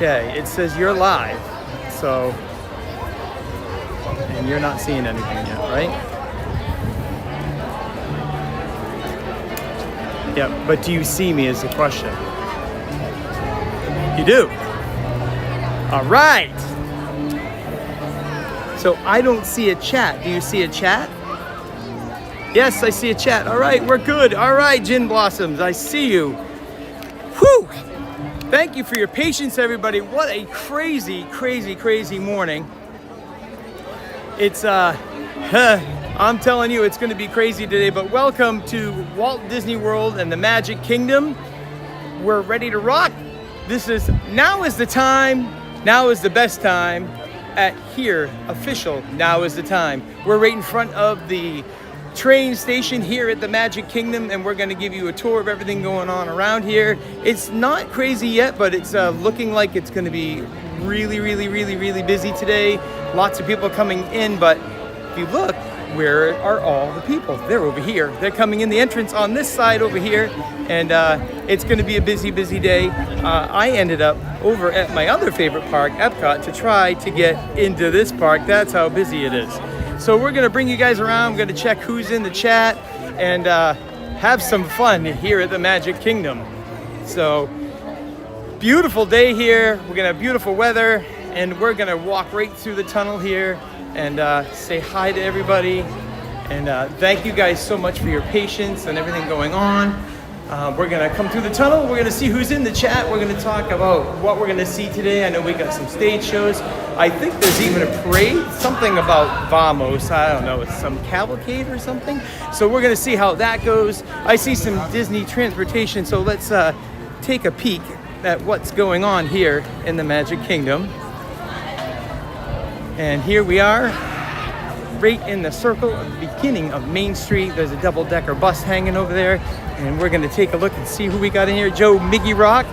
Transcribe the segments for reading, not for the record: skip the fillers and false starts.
Okay, it says you're live, so, and you're not seeing anything yet, right? Yeah, but do you see me is the question. You do. All right. So I don't see a chat. Do you see a chat? Yes, I see a chat. All right, we're good. All right, Gin Blossoms, I see you. Whew. Thank you for your patience, everybody. What a crazy, crazy, crazy morning. It's, I'm telling you, it's going to be crazy today, but welcome to Walt Disney World and the Magic Kingdom. We're ready to rock. Now is the time, now is the best time at here, official, now is the time. We're right in front of the train station here at the Magic Kingdom, and we're going to give you a tour of everything going on around here. It's not crazy yet, but it's looking like it's going to be really, really, really, really busy today. Lots of people coming in, but if you look, where are all the people? They're over here. They're coming in the entrance on this side over here, and it's going to be a busy, busy day. I ended up over at my other favorite park, Epcot, to try to get into this park. That's how busy it is. So we're going to bring you guys around. I'm going to check who's in the chat and have some fun here at the Magic Kingdom. So beautiful day here. We're going to have beautiful weather, and we're going to walk right through the tunnel here and say hi to everybody. And thank you guys so much for your patience and everything going on. We're going to come through the tunnel. We're going to see who's in the chat. We're going to talk about what we're going to see today. I know we got some stage shows. I think there's even a parade, something about Vamos. I don't know, it's some cavalcade or something. So we're going to see how that goes. I see some Disney transportation, so let's take a peek at what's going on here in the Magic Kingdom. And here we are, right in the circle at the beginning of Main Street. There's a double-decker bus hanging over there, and we're going to take a look and see who we got in here. Joe Miggy Rock,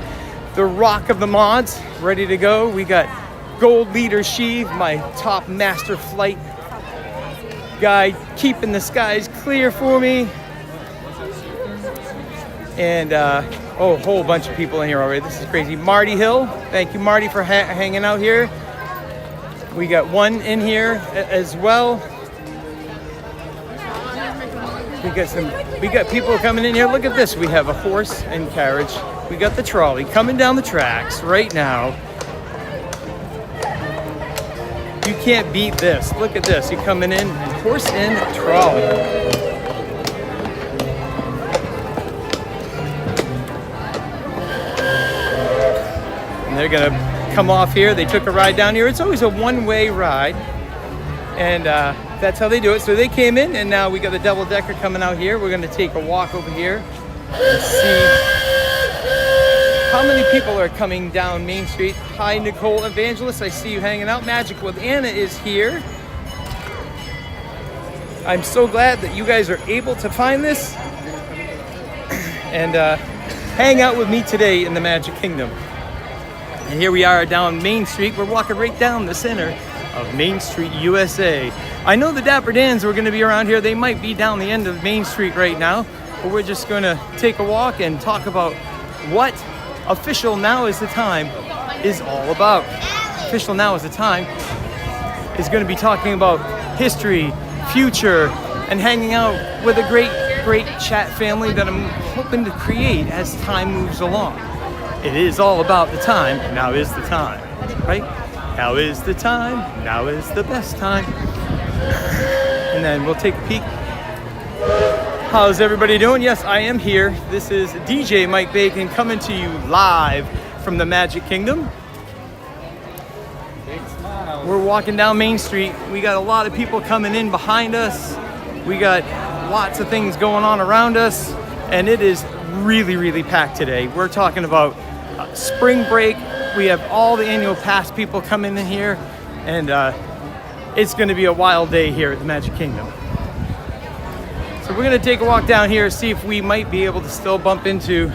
the rock of the mods, ready to go. We got Gold Leader Sheev, my top master flight guy, keeping the skies clear for me. And a whole bunch of people in here already. This is crazy. Marty Hill, thank you, Marty, for hanging out here. We got one in here as well. We got people coming in here. Look at this. We have a horse and carriage. We got the trolley coming down the tracks right now. You can't beat this. Look at this. You're coming in, horse and trolley. And they're gonna come off here. They took a ride down here. It's always a one-way ride, and that's how they do it. So they came in, and now we got the double-decker coming out here. We're going to take a walk over here and see how many people are coming down Main Street. Hi, Nicole Evangelist. I see you hanging out. Magic with Anna is here. I'm so glad that you guys are able to find this and hang out with me today in the Magic Kingdom. And here we are down Main Street. We're walking right down the center of Main Street, USA. I know the Dapper Dans were going to be around here. They might be down the end of Main Street right now, but we're just going to take a walk and talk about what Official Now is the Time is all about. Official Now is the Time is going to be talking about history, future, and hanging out with a great, great chat family that I'm hoping to create as time moves along. It is all about the time. Now is the time, right? Now is the time. Now is the best time. And then we'll take a peek. How's everybody doing? Yes, I am here. This is DJ Mike Bacon coming to you live from the Magic Kingdom. We're walking down Main Street. We got a lot of people coming in behind us. We got lots of things going on around us, and it is really, really packed today. We're talking about spring break. We have all the annual pass people coming in here, and it's going to be a wild day here at the Magic Kingdom. So we're going to take a walk down here, see if we might be able to still bump into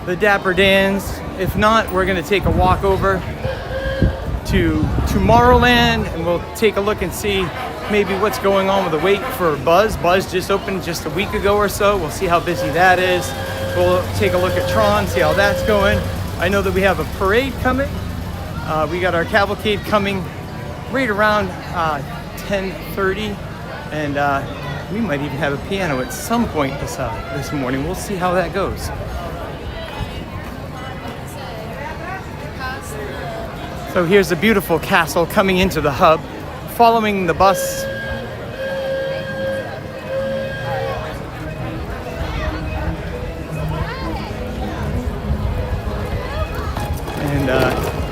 the Dapper Dans. If not, we're going to take a walk over to Tomorrowland, and we'll take a look and see maybe what's going on with the wait for Buzz. Buzz just opened just a week ago or so. We'll see how busy that is. We'll take a look at Tron, see how that's going. I know that we have a parade coming. We got our cavalcade coming right around 10:30, and we might even have a piano at some point this morning. We'll see how that goes. So here's the beautiful castle coming into the hub, following the bus. And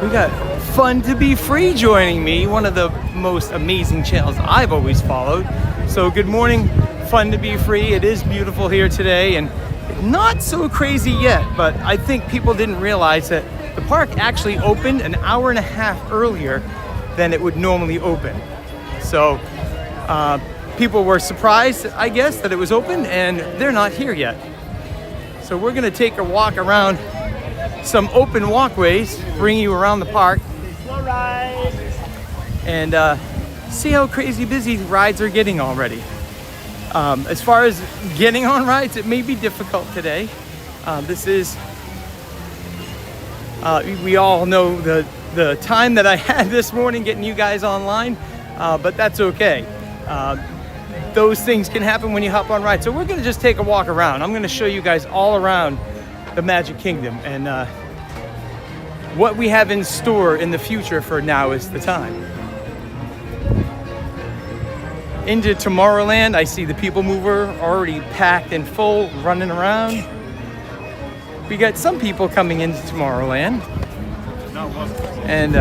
we got Fun to Be Free joining me, one of the most amazing channels I've always followed. So good morning, Fun to Be Free. It is beautiful here today, and not so crazy yet, but I think people didn't realize that the park actually opened an hour and a half earlier than it would normally open. So people were surprised, I guess, that it was open, and they're not here yet. So we're gonna take a walk around some open walkways, bring you around the park, and see how crazy busy rides are getting already. As far as getting on rides, it may be difficult today. We all know the time that I had this morning getting you guys online, but that's okay. Those things can happen when you hop on rides. So we're gonna just take a walk around. I'm gonna show you guys all around the Magic Kingdom and what we have in store in the future for Now Is the Time. Into Tomorrowland, I see the People Mover already packed and full, running around. We got some people coming into Tomorrowland. And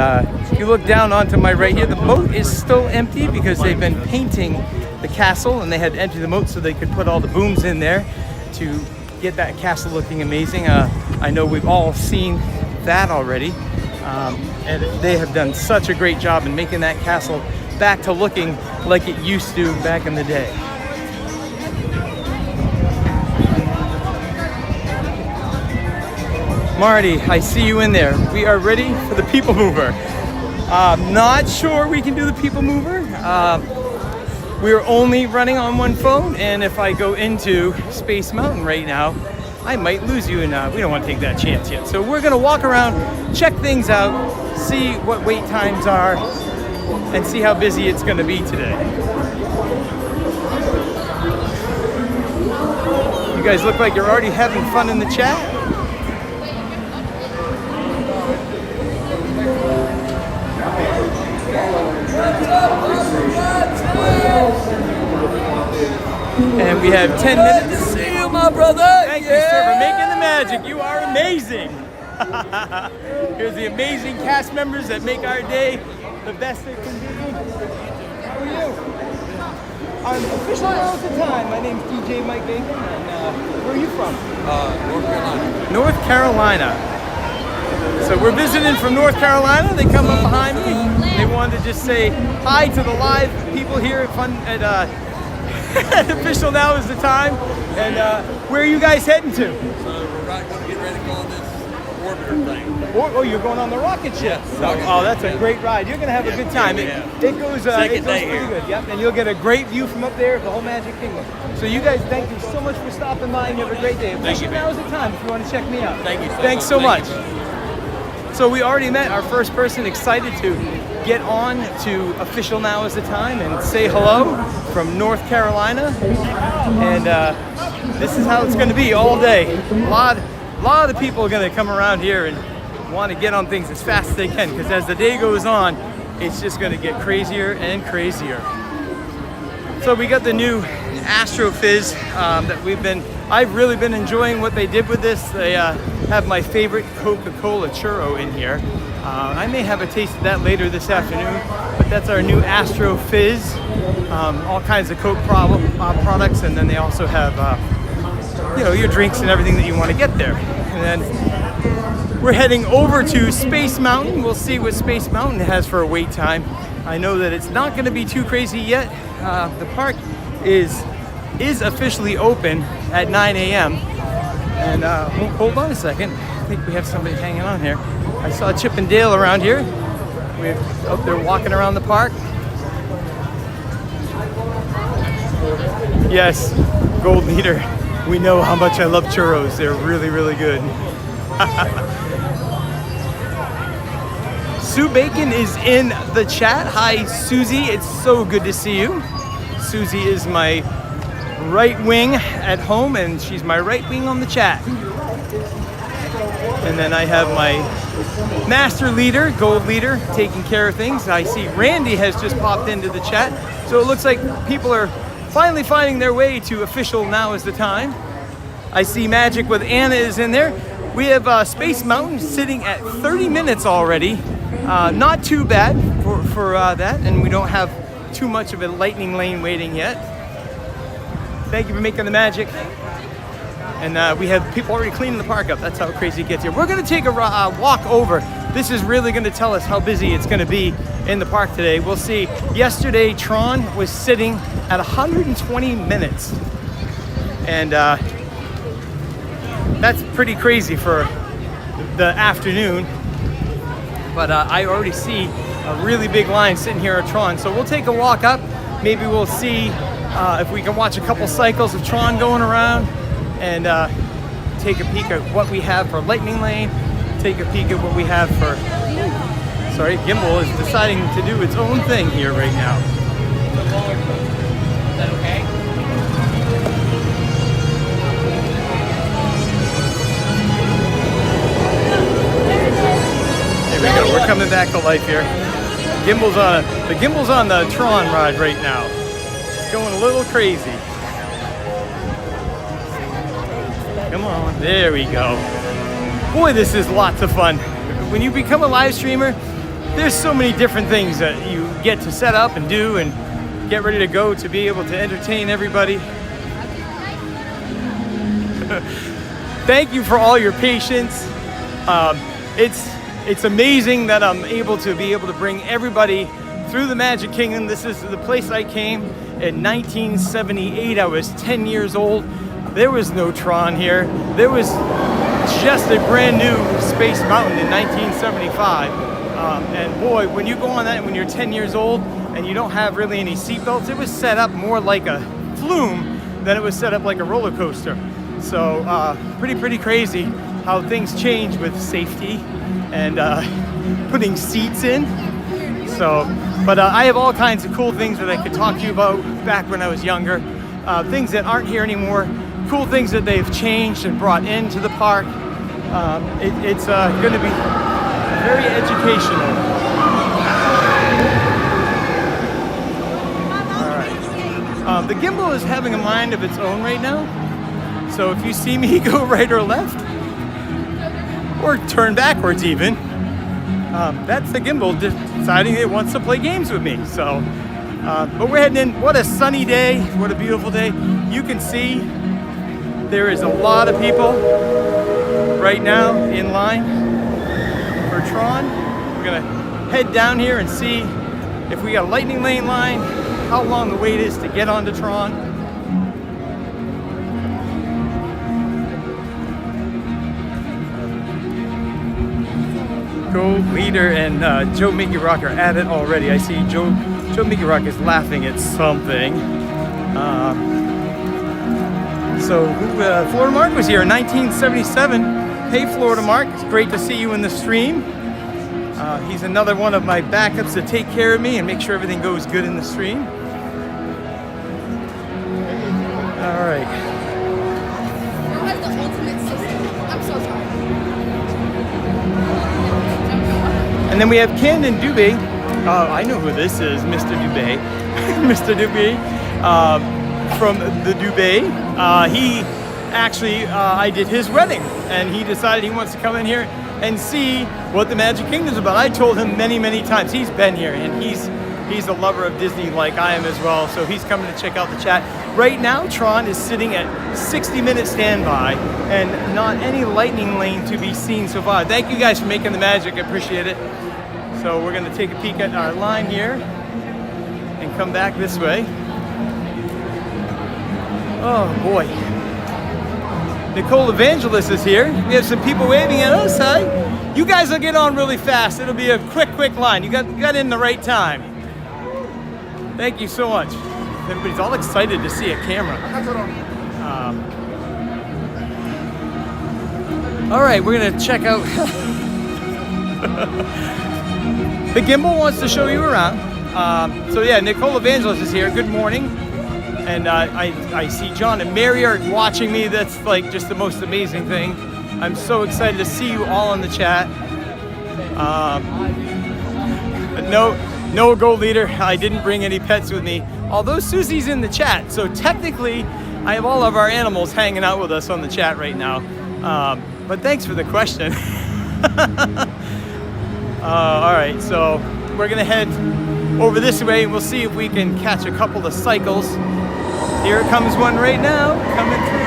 if you look down onto my right here, the moat is still empty because they've been painting the castle, and they had to empty the moat so they could put all the booms in there to get that castle looking amazing. I know we've all seen that already, and they have done such a great job in making that castle back to looking like it used to back in the day. Marty, I see you in there. We are ready for the People Mover. Not sure we can do the People Mover. We're only running on one phone, and if I go into Space Mountain right now, I might lose you, and we don't want to take that chance yet. So we're gonna walk around, check things out, see what wait times are, and see how busy it's gonna be today. You guys look like you're already having fun in the chat. And we have 10 minutes. See you, my brother. Thank you, sir, for making the magic. You are amazing. Here's the amazing cast members that make our day the best it can be. How are you? I'm official Now Is the Time. My name's DJ Mike Bacon, and where are you from? North Carolina. North Carolina. So we're visiting from North Carolina. They come up behind me. They wanted to just say hi to the live people here at Official Now Is the Time. And where are you guys heading to? So we're right going to get ready to go on this orbiter thing. Oh, you're going on the rocket ship. Oh, that's a great ride. You're going to have a good time. It goes pretty good. Yep, and you'll get a great view from up there of the whole Magic Kingdom. So you guys, thank you so much for stopping by, and you have a great day. Official Now Is the Time if you want to check me out. Thank you so much. Thanks so much. So we already met our first person excited to get on to Official Now Is the Time and say hello from North Carolina. And this is how it's going to be all day. A lot of the people are going to come around here and want to get on things as fast as they can, because as the day goes on, it's just going to get crazier and crazier. So we got the new Astro Fizz that I've really been enjoying what they did with this. They have my favorite Coca-Cola churro in here. I may have a taste of that later this afternoon, but that's our new Astro Fizz. All kinds of Coke products, and then they also have your drinks and everything that you want to get there. And then we're heading over to Space Mountain. We'll see what Space Mountain has for a wait time. I know that it's not going to be too crazy yet. The park is officially open at 9 a.m. And hold on a second. I think we have somebody hanging on here. I saw Chip and Dale around here. We're up there walking around the park. Yes, Gold Leader. We know how much I love churros. They're really, really good. Sue Bacon is in the chat. Hi, Susie. It's so good to see you. Susie is my right wing at home, and she's my right wing on the chat. And then I have my master leader, gold leader, taking care of things. I see Randy has just popped into the chat. So it looks like people are finally finding their way to official Now Is the Time. I see Magic with Anna is in there. We have Space Mountain sitting at 30 minutes already. Not too bad for that, and we don't have too much of a lightning lane waiting yet. Thank you for making the magic. And we have people already cleaning the park up. That's how crazy it gets here. We're gonna take a walk over. This is really gonna tell us how busy it's gonna be in the park today. We'll see. Yesterday, Tron was sitting at 120 minutes. And that's pretty crazy for the afternoon. But I already see a really big line sitting here at Tron. So we'll take a walk up. Maybe we'll see if we can watch a couple cycles of Tron going around and take a peek at what we have for Lightning Lane, take a peek at what we have for, sorry, Gimbal is deciding to do its own thing here right now. Is that okay? Here we go, we're coming back to life here. The gimbal's on the Tron ride right now. It's going a little crazy. Come on, there we go. Boy, this is lots of fun. When you become a live streamer, there's so many different things that you get to set up and do and get ready to go to be able to entertain everybody. Thank you for all your patience. It's amazing that I'm able to bring everybody through the Magic Kingdom. This is the place I came in 1978. I was 10 years old. There was no Tron here. There was just a brand new Space Mountain in 1975. And boy, when you go on that, when you're 10 years old and you don't have really any seatbelts, it was set up more like a flume than it was set up like a roller coaster. So pretty crazy how things change with safety and putting seats in. So, but I have all kinds of cool things that I could talk to you about back when I was younger. Things that aren't here anymore. Cool things that they've changed and brought into the park. It's going to be very educational. All right. The gimbal is having a mind of its own right now. So if you see me go right or left, or turn backwards even, that's the gimbal deciding it wants to play games with me. So, but we're heading in. What a sunny day. What a beautiful day. You can see there is a lot of people right now in line for Tron. We're gonna head down here and see if we got a Lightning Lane line, how long the wait is to get onto Tron. Gold leader and Joe Mickey Rock are at it already. I see Joe Mickey Rock is laughing at something. So Florida Mark was here in 1977. Hey Florida Mark, it's great to see you in the stream. He's another one of my backups to take care of me and make sure everything goes good in the stream. All right. The ultimate system. I'm so sorry. And then we have Ken and Dubé. I know who this is, Mr. Dubé. Mr. Dubé from the Dubé. He actually, I did his wedding, and he decided he wants to come in here and see what the Magic Kingdom's about. I told him many times. He's been here, and he's a lover of Disney like I am as well, so he's coming to check out the chat. Right now, Tron is sitting at 60-minute standby, and not any Lightning Lane to be seen so far. Thank you guys for making the magic. I appreciate it. So we're going to take a peek at our line here and come back this way. Oh boy. Nicole Evangelist is here. We have some people waving at us. Hi. You guys will get on really fast. It'll be a quick line. You got in the right time. Thank you so much. Everybody's all excited to see a camera. All right, we're gonna check out. the gimbal wants to show you around. So yeah, Nicole Evangelist is here. Good morning. And I see John and Mary are watching me. That's like just the most amazing thing. I'm so excited to see you all in the chat. But no goal leader. I didn't bring any pets with me. Although Susie's in the chat, so technically I have all of our animals hanging out with us on the chat right now. But thanks for the question. All right, so we're gonna head over this way and we'll see if we can catch a couple of cycles. Here comes one right now, coming through.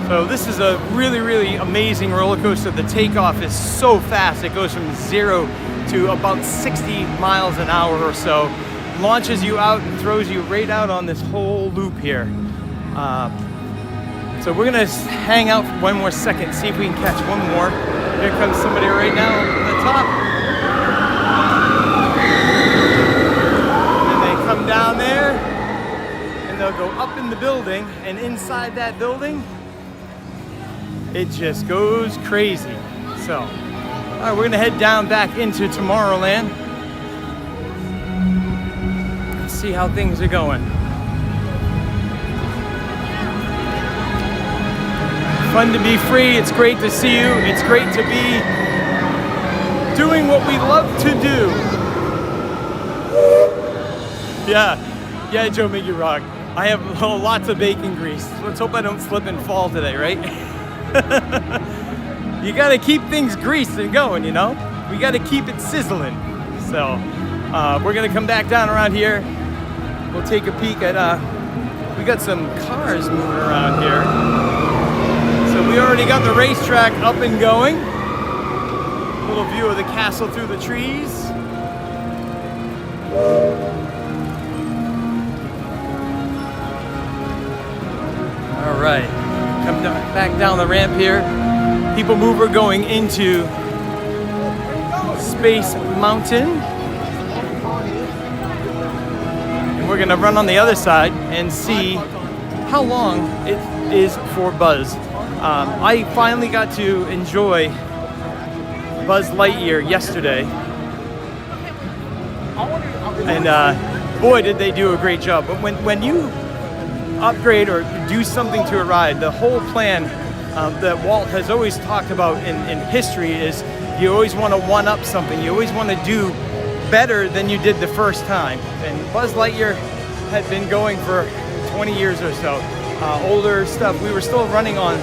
So this is a really, really amazing roller coaster. The takeoff is so fast. It goes from 0 to about 60 miles an hour or so. Launches you out and throws you right out on this whole loop here. So we're gonna hang out for one more second, see if we can catch one more. Here comes somebody right now on the top. And they come down there and they'll go up in the building, and inside that building, it just goes crazy. So, all right, we're gonna head down back into Tomorrowland. Let's see how things are going. Fun to be free. It's great to see you. It's great to be doing what we love to do. Yeah, Joe Miggy Rock. I have lots of bacon grease. Let's hope I don't slip and fall today, right? You gotta keep things greased and going, you know? We gotta keep it sizzling. So, we're gonna come back down around here. We'll take a peek at, we got some cars moving around here. So we already got the racetrack up and going. A little view of the castle through the trees. All right, come back down the ramp here. People mover going into Space Mountain. And we're gonna run on the other side and see how long it is for Buzz. I finally got to enjoy Buzz Lightyear yesterday. And boy, did they do a great job. But when you upgrade or do something to a ride, the whole plan that Walt has always talked about in history is you always want to one-up something. You always want to do better than you did the first time. And Buzz Lightyear had been going for 20 years or so. Older stuff. We were still running on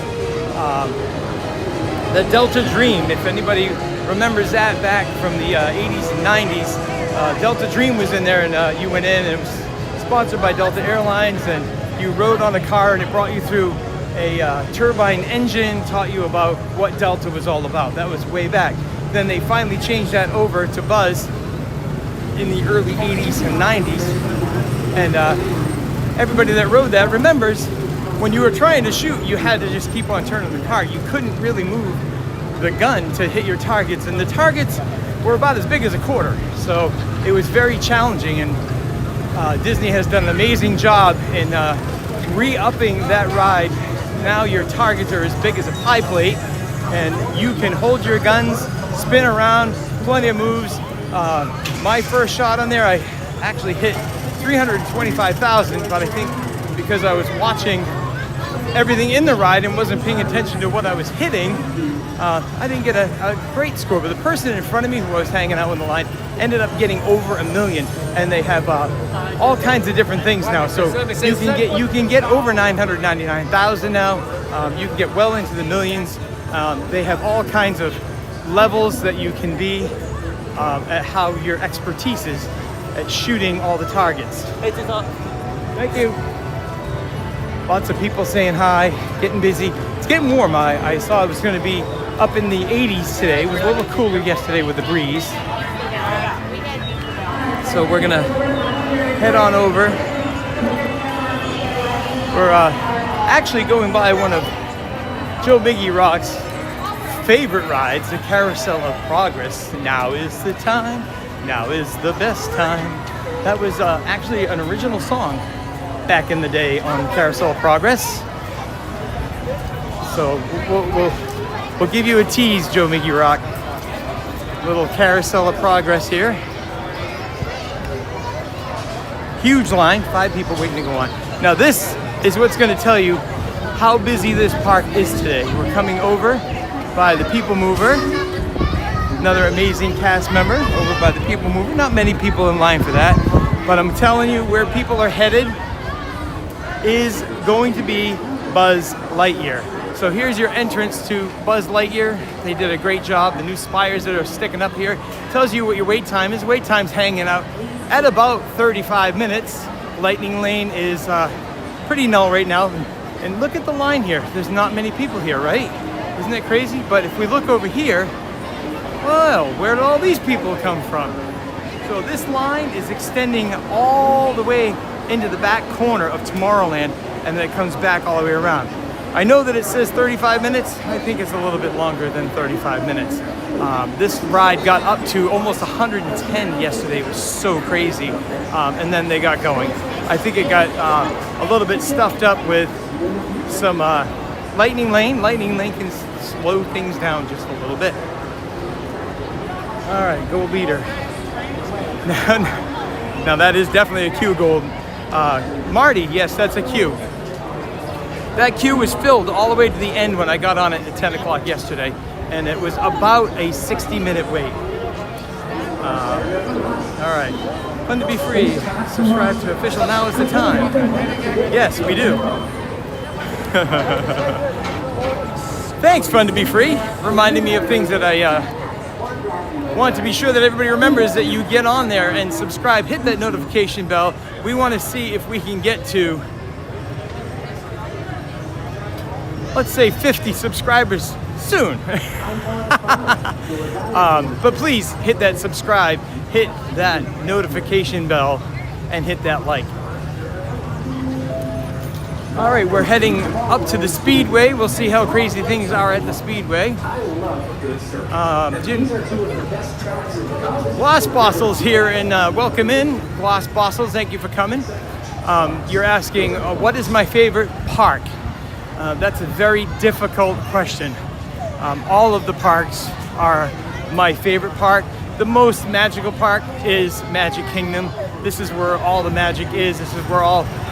the Delta Dream. If anybody remembers that back from the 80s and 90s, Delta Dream was in there, and you went in, and it was sponsored by Delta Airlines, and you rode on a car, and it brought you through a turbine engine, taught you about what Delta was all about. That was way back. Then they finally changed that over to Buzz in the early 80s and 90s, and everybody that rode that remembers when you were trying to shoot, you had to just keep on turning the car. You couldn't really move the gun to hit your targets, and the targets were about as big as a quarter. So it was very challenging, and Disney has done an amazing job in re-upping that ride. Now your targets are as big as a pie plate, and you can hold your guns, spin around, plenty of moves. My first shot on there, I actually hit 325,000, but I think because I was watching everything in the ride and wasn't paying attention to what I was hitting, I didn't get a great score. But the person in front of me who I was hanging out in the line ended up getting over 1 million, and they have all kinds of different things now. So you can get over 999,000 now. You can get well into the millions. They have all kinds of levels that you can be at how your expertise is at shooting all the targets. Thank you. Lots of people saying hi, getting busy. It's getting warm. I saw it was going to be up in the 80s today. It was a little cooler yesterday with the breeze. So we're going to head on over. We're actually going by one of Joe Miggy Rock's favorite rides, the Carousel of Progress. Now is the time. Now is the best time. That was actually an original song back in the day on Carousel of Progress. So we'll give you a tease, Joe Mickey Rock. Little carousel of progress here. Huge line, 5 people waiting to go on. Now this is what's going to tell you how busy this park is today. We're coming over by the People Mover. Another amazing cast member over by the People Mover. Not many people in line for that, but I'm telling you where people are headed is going to be Buzz Lightyear. So here's your entrance to Buzz Lightyear. They did a great job. The new spires that are sticking up here tells you what your wait time is. Wait time's hanging out at about 35 minutes. Lightning Lane is pretty null right now. And look at the line here. There's not many people here, right? Isn't that crazy? But if we look over here, well, where did all these people come from? So this line is extending all the way into the back corner of Tomorrowland, and then it comes back all the way around. I know that it says 35 minutes. I think it's a little bit longer than 35 minutes. This ride got up to almost 110 yesterday. It was so crazy. And then they got going. I think it got a little bit stuffed up with some Lightning Lane. Lightning Lane can slow things down just a little bit. All right, gold leader. Now that is definitely a queue gold. Marty, yes, that's a queue. That queue was filled all the way to the end when I got on it at 10 o'clock yesterday, and it was about a 60-minute wait. All right, fun to be free. Subscribe to official. Now is the time. Yes, we do. Thanks, fun to be free. Reminding me of things that I want to be sure that everybody remembers that you get on there and subscribe. Hit that notification bell. We want to see if we can get to, let's say, 50 subscribers soon. But please hit that subscribe, hit that notification bell, and hit that like. All right, we're heading up to the Speedway. We'll see how crazy things are at the Speedway. Gloss Bossels here, and welcome in, Gloss Bossels. Thank you for coming. You're asking, what is my favorite park? That's a very difficult question. All of the parks are my favorite park. The most magical park is Magic Kingdom. This is where all the magic is. This is where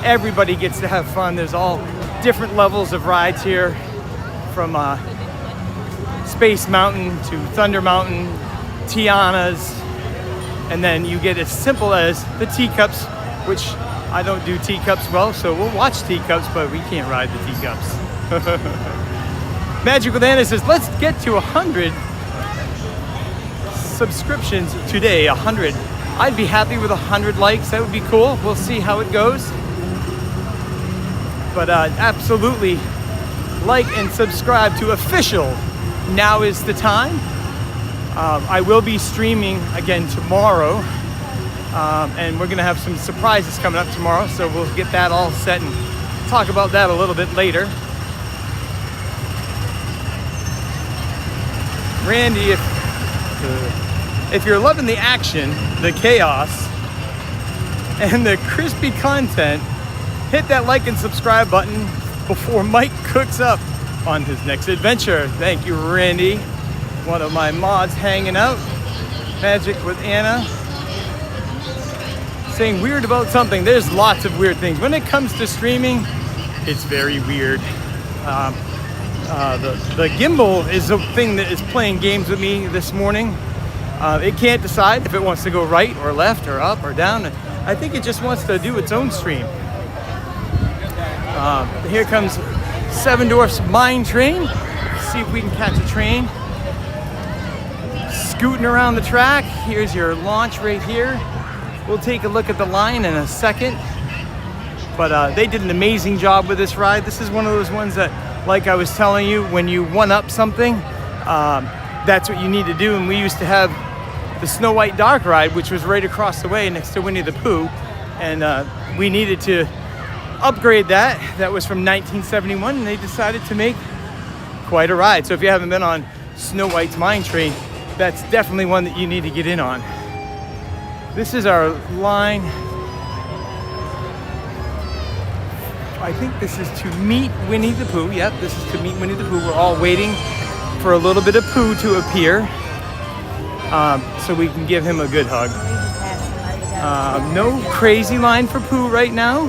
everybody gets to have fun. There's all different levels of rides here, from Space Mountain to Thunder Mountain, Tiana's, and then you get as simple as the teacups, which I don't do teacups well, so we'll watch teacups, but we can't ride the teacups. Magical Dana says, let's get to 100 subscriptions today. 100. I'd be happy with 100 likes. That would be cool. We'll see how it goes. But absolutely like and subscribe to official. Now is the time. I will be streaming again tomorrow. And we're going to have some surprises coming up tomorrow. So we'll get that all set and talk about that a little bit later. Randy, if you're loving the action, the chaos, and the crispy content, hit that like and subscribe button before Mike cooks up on his next adventure. Thank you, Randy. One of my mods hanging out. Magic with Anna. Saying weird about something. There's lots of weird things. When it comes to streaming, it's very weird. The gimbal is the thing that is playing games with me this morning. It can't decide if it wants to go right or left or up or down. I think it just wants to do its own stream. Here comes Seven Dwarfs Mine Train. Let's see if we can catch a train. Scooting around the track. Here's your launch right here. We'll take a look at the line in a second. But they did an amazing job with this ride. This is one of those ones that, like I was telling you, when you one-up something, that's what you need to do. And we used to have the Snow White Dark ride, which was right across the way next to Winnie the Pooh. And we needed to upgrade that. That was from 1971, and they decided to make quite a ride. So if you haven't been on Snow White's Mine Train, that's definitely one that you need to get in on. This is our line. I think this is to meet Winnie the Pooh. Yep, this is to meet Winnie the Pooh. We're all waiting for a little bit of Pooh to appear, so we can give him a good hug. No crazy line for Pooh right now.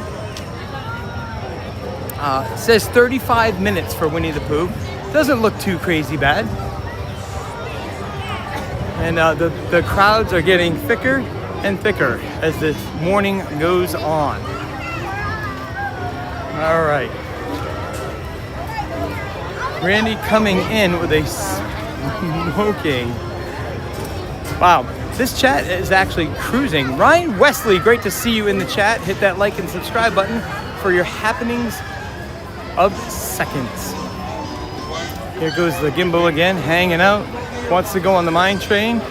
It says 35 minutes for Winnie the Pooh. Doesn't look too crazy bad. And the crowds are getting thicker and thicker as the morning goes on. All right. Randy coming in with a smoking. Wow, this chat is actually cruising. Ryan Wesley, great to see you in the chat. Hit that like and subscribe button for your happenings of seconds. Here goes the gimbal again, hanging out. Wants to go on the mine train.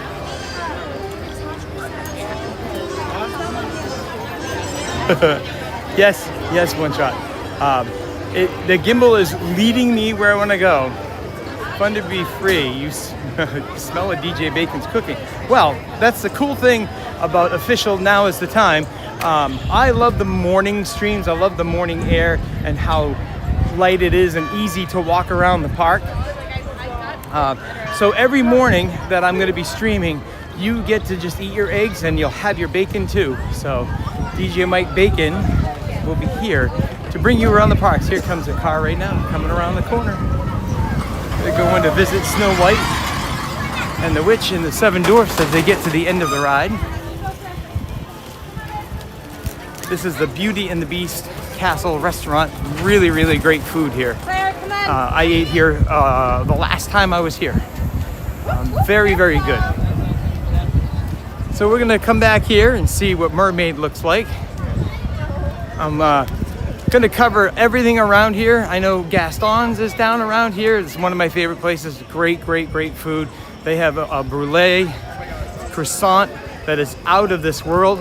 yes, one shot. The gimbal is leading me where I want to go. Fun to be free. You smell a DJ Bacon's cooking. Well, that's the cool thing about official Now Is the Time. I love the morning streams. I love the morning air and how light it is and easy to walk around the park. So every morning that I'm going to be streaming, you get to just eat your eggs and you'll have your bacon too. So DJ Mike Bacon will be here to bring you around the parks. Here comes a car right now, coming around the corner. They're going to visit Snow White and the Witch and the Seven Dwarfs as they get to the end of the ride. This is the Beauty and the Beast Castle restaurant. Really, really great food here. I ate here the last time I was here. Very, very good. So we're gonna come back here and see what Mermaid looks like. I'm gonna cover everything around here. I know Gaston's is down around here. It's one of my favorite places. Great, great, great food. They have a brulee croissant that is out of this world.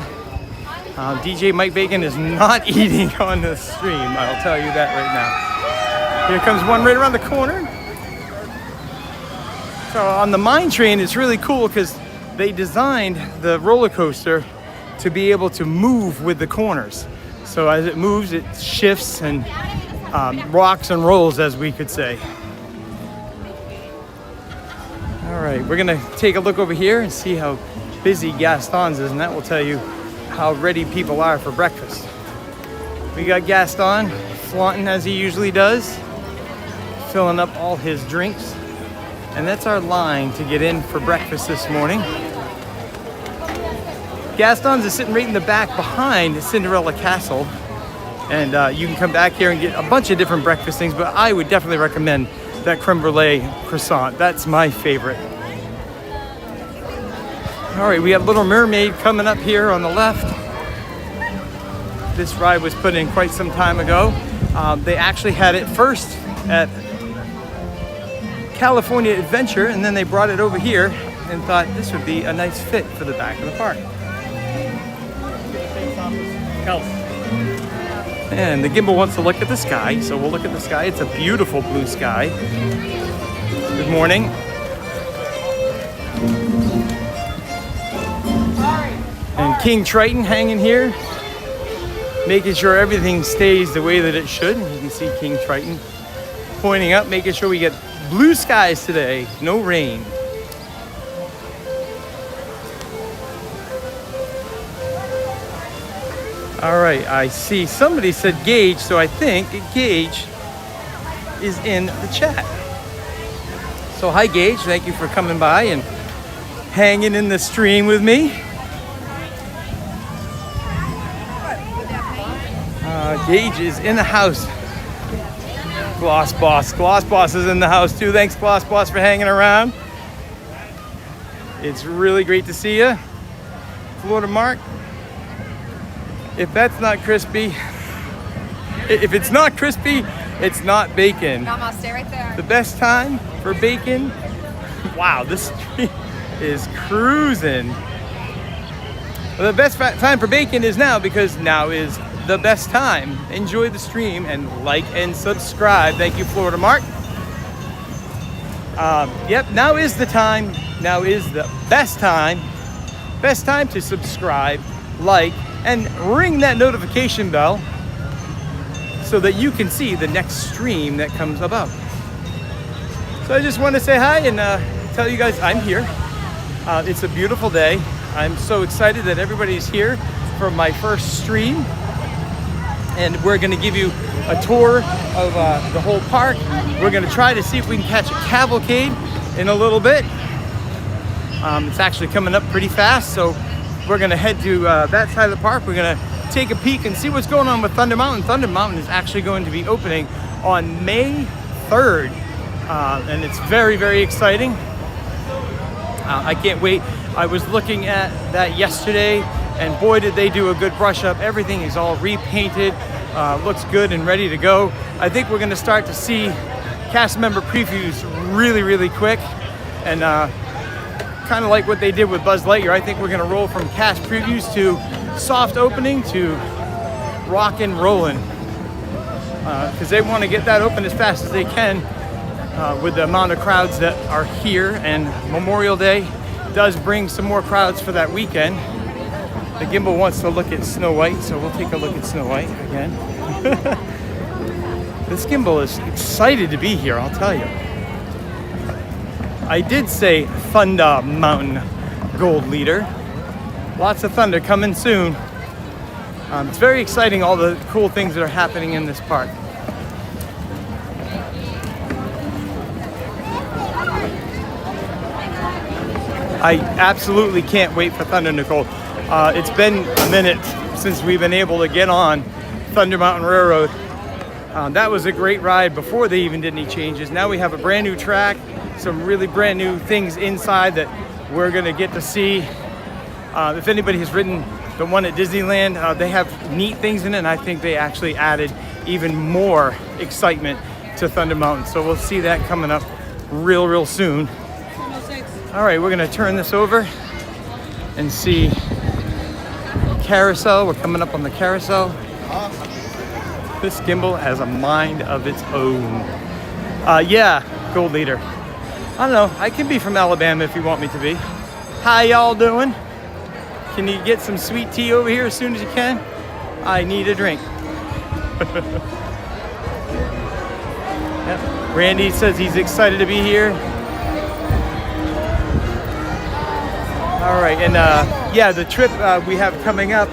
DJ Mike Bacon is not eating on the stream. I'll tell you that right now. Here comes one right around the corner. So on the mine train, it's really cool because they designed the roller coaster to be able to move with the corners. So as it moves, it shifts and rocks and rolls, as we could say. All right, we're gonna take a look over here and see how busy Gaston's is, and that will tell you how ready people are for breakfast. We got Gaston flaunting as he usually does, filling up all his drinks. And that's our line to get in for breakfast this morning. Gaston's is sitting right in the back behind Cinderella Castle. And you can come back here and get a bunch of different breakfast things, but I would definitely recommend that creme brulee croissant. That's my favorite. All right, we have Little Mermaid coming up here on the left. This ride was put in quite some time ago. They actually had it first at California Adventure, and then they brought it over here and thought this would be a nice fit for the back of the park. And the gimbal wants to look at the sky, so we'll look at the sky. It's a beautiful blue sky. Good morning. And King Triton hanging here, making sure everything stays the way that it should. You can see King Triton pointing up, making sure we get blue skies today, no rain. All right, I see somebody said Gage, so I think Gage is in the chat. So hi Gage, thank you for coming by and hanging in the stream with me. Gage is in the house. Gloss Boss is in the house too. Thanks Gloss Boss for hanging around. It's really great to see you. Florida Mark, if that's not crispy, if it's not crispy, it's not bacon. Namaste right there. The best time for bacon. Wow, this stream is cruising. Well, the best time for bacon is now, because now is the best time. Enjoy the stream and like and subscribe. Thank you, Florida Mark. Yep, now is the time. Now is the best time. Best time to subscribe, like, and ring that notification bell so that you can see the next stream that comes about. So I just want to say hi and tell you guys I'm here. It's a beautiful day. I'm so excited that everybody's here for my first stream. And we're going to give you a tour of the whole park. We're going to try to see if we can catch a cavalcade in a little bit. It's actually coming up pretty fast, so we're going to head to that side of the park. We're going to take a peek and see what's going on with Thunder Mountain. Thunder Mountain is actually going to be opening on May 3rd, and it's very, very exciting. I can't wait. I was looking at that yesterday, and boy, did they do a good brush up. Everything is all repainted, looks good and ready to go. I think we're going to start to see cast member previews really, really quick, and kind of like what they did with Buzz Lightyear. I think we're going to roll from cast previews to soft opening to rock and rolling, because they want to get that open as fast as they can with the amount of crowds that are here, and Memorial Day does bring some more crowds for that weekend. The gimbal wants to look at Snow White, so we'll take a look at Snow White again. This gimbal is excited to be here, I'll tell you. I did say Thunder Mountain Gold Leader. Lots of thunder coming soon. It's very exciting, all the cool things that are happening in this park. I absolutely can't wait for Thunder, Nicole. It's been a minute since we've been able to get on Thunder Mountain Railroad. That was a great ride before they even did any changes. Now we have a brand new track, some really brand new things inside that we're gonna get to see. If anybody has ridden the one at Disneyland, they have neat things in it, and I think they actually added even more excitement to Thunder Mountain. So we'll see that coming up real soon. All right, we're gonna turn this over and see carousel. We're coming up on the carousel. This gimbal has a mind of its own. Yeah, Gold Leader. I don't know, I can be from Alabama if you want me to be. How y'all doing? Can you get some sweet tea over here as soon as you can? I need a drink. Yep. Randy says he's excited to be here. All right, and yeah, the trip we have coming up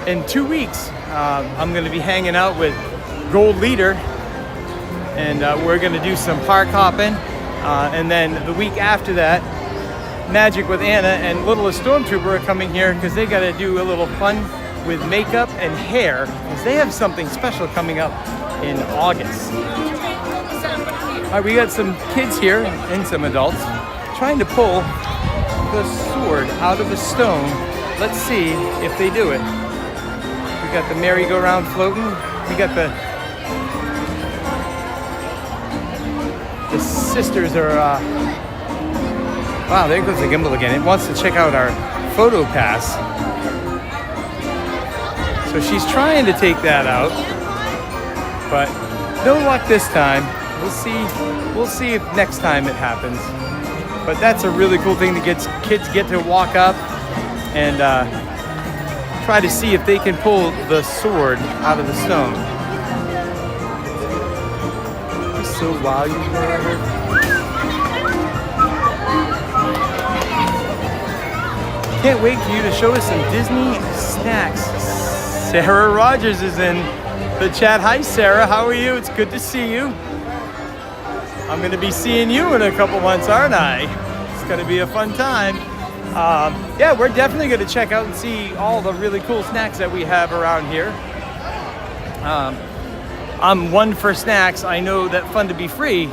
in 2 weeks, I'm gonna be hanging out with Gold Leader, and we're gonna do some park hopping, and then the week after that, Magic with Anna and Littlest Stormtrooper are coming here because they gotta do a little fun with makeup and hair, because they have something special coming up in August. All right, we got some kids here and some adults trying to pull the sword out of the stone. Let's see if they do it. We got the merry-go-round floating. We got the sisters are wow, there goes the gimbal again. It wants to check out our photo pass. So she's trying to take that out, but no luck this time. We'll see if next time it happens. But that's a really cool thing to get kids get to walk up and try to see if they can pull the sword out of the stone. So while you were can't wait for you to show us some Disney snacks. Sarah Rogers is in the chat. Hi, Sarah. How are you? It's good to see you. I'm going to be seeing you in a couple months, aren't I? It's going to be a fun time. Yeah, we're definitely going to check out and see all the really cool snacks that we have around here. I'm one for snacks. I know that Fun to Be Free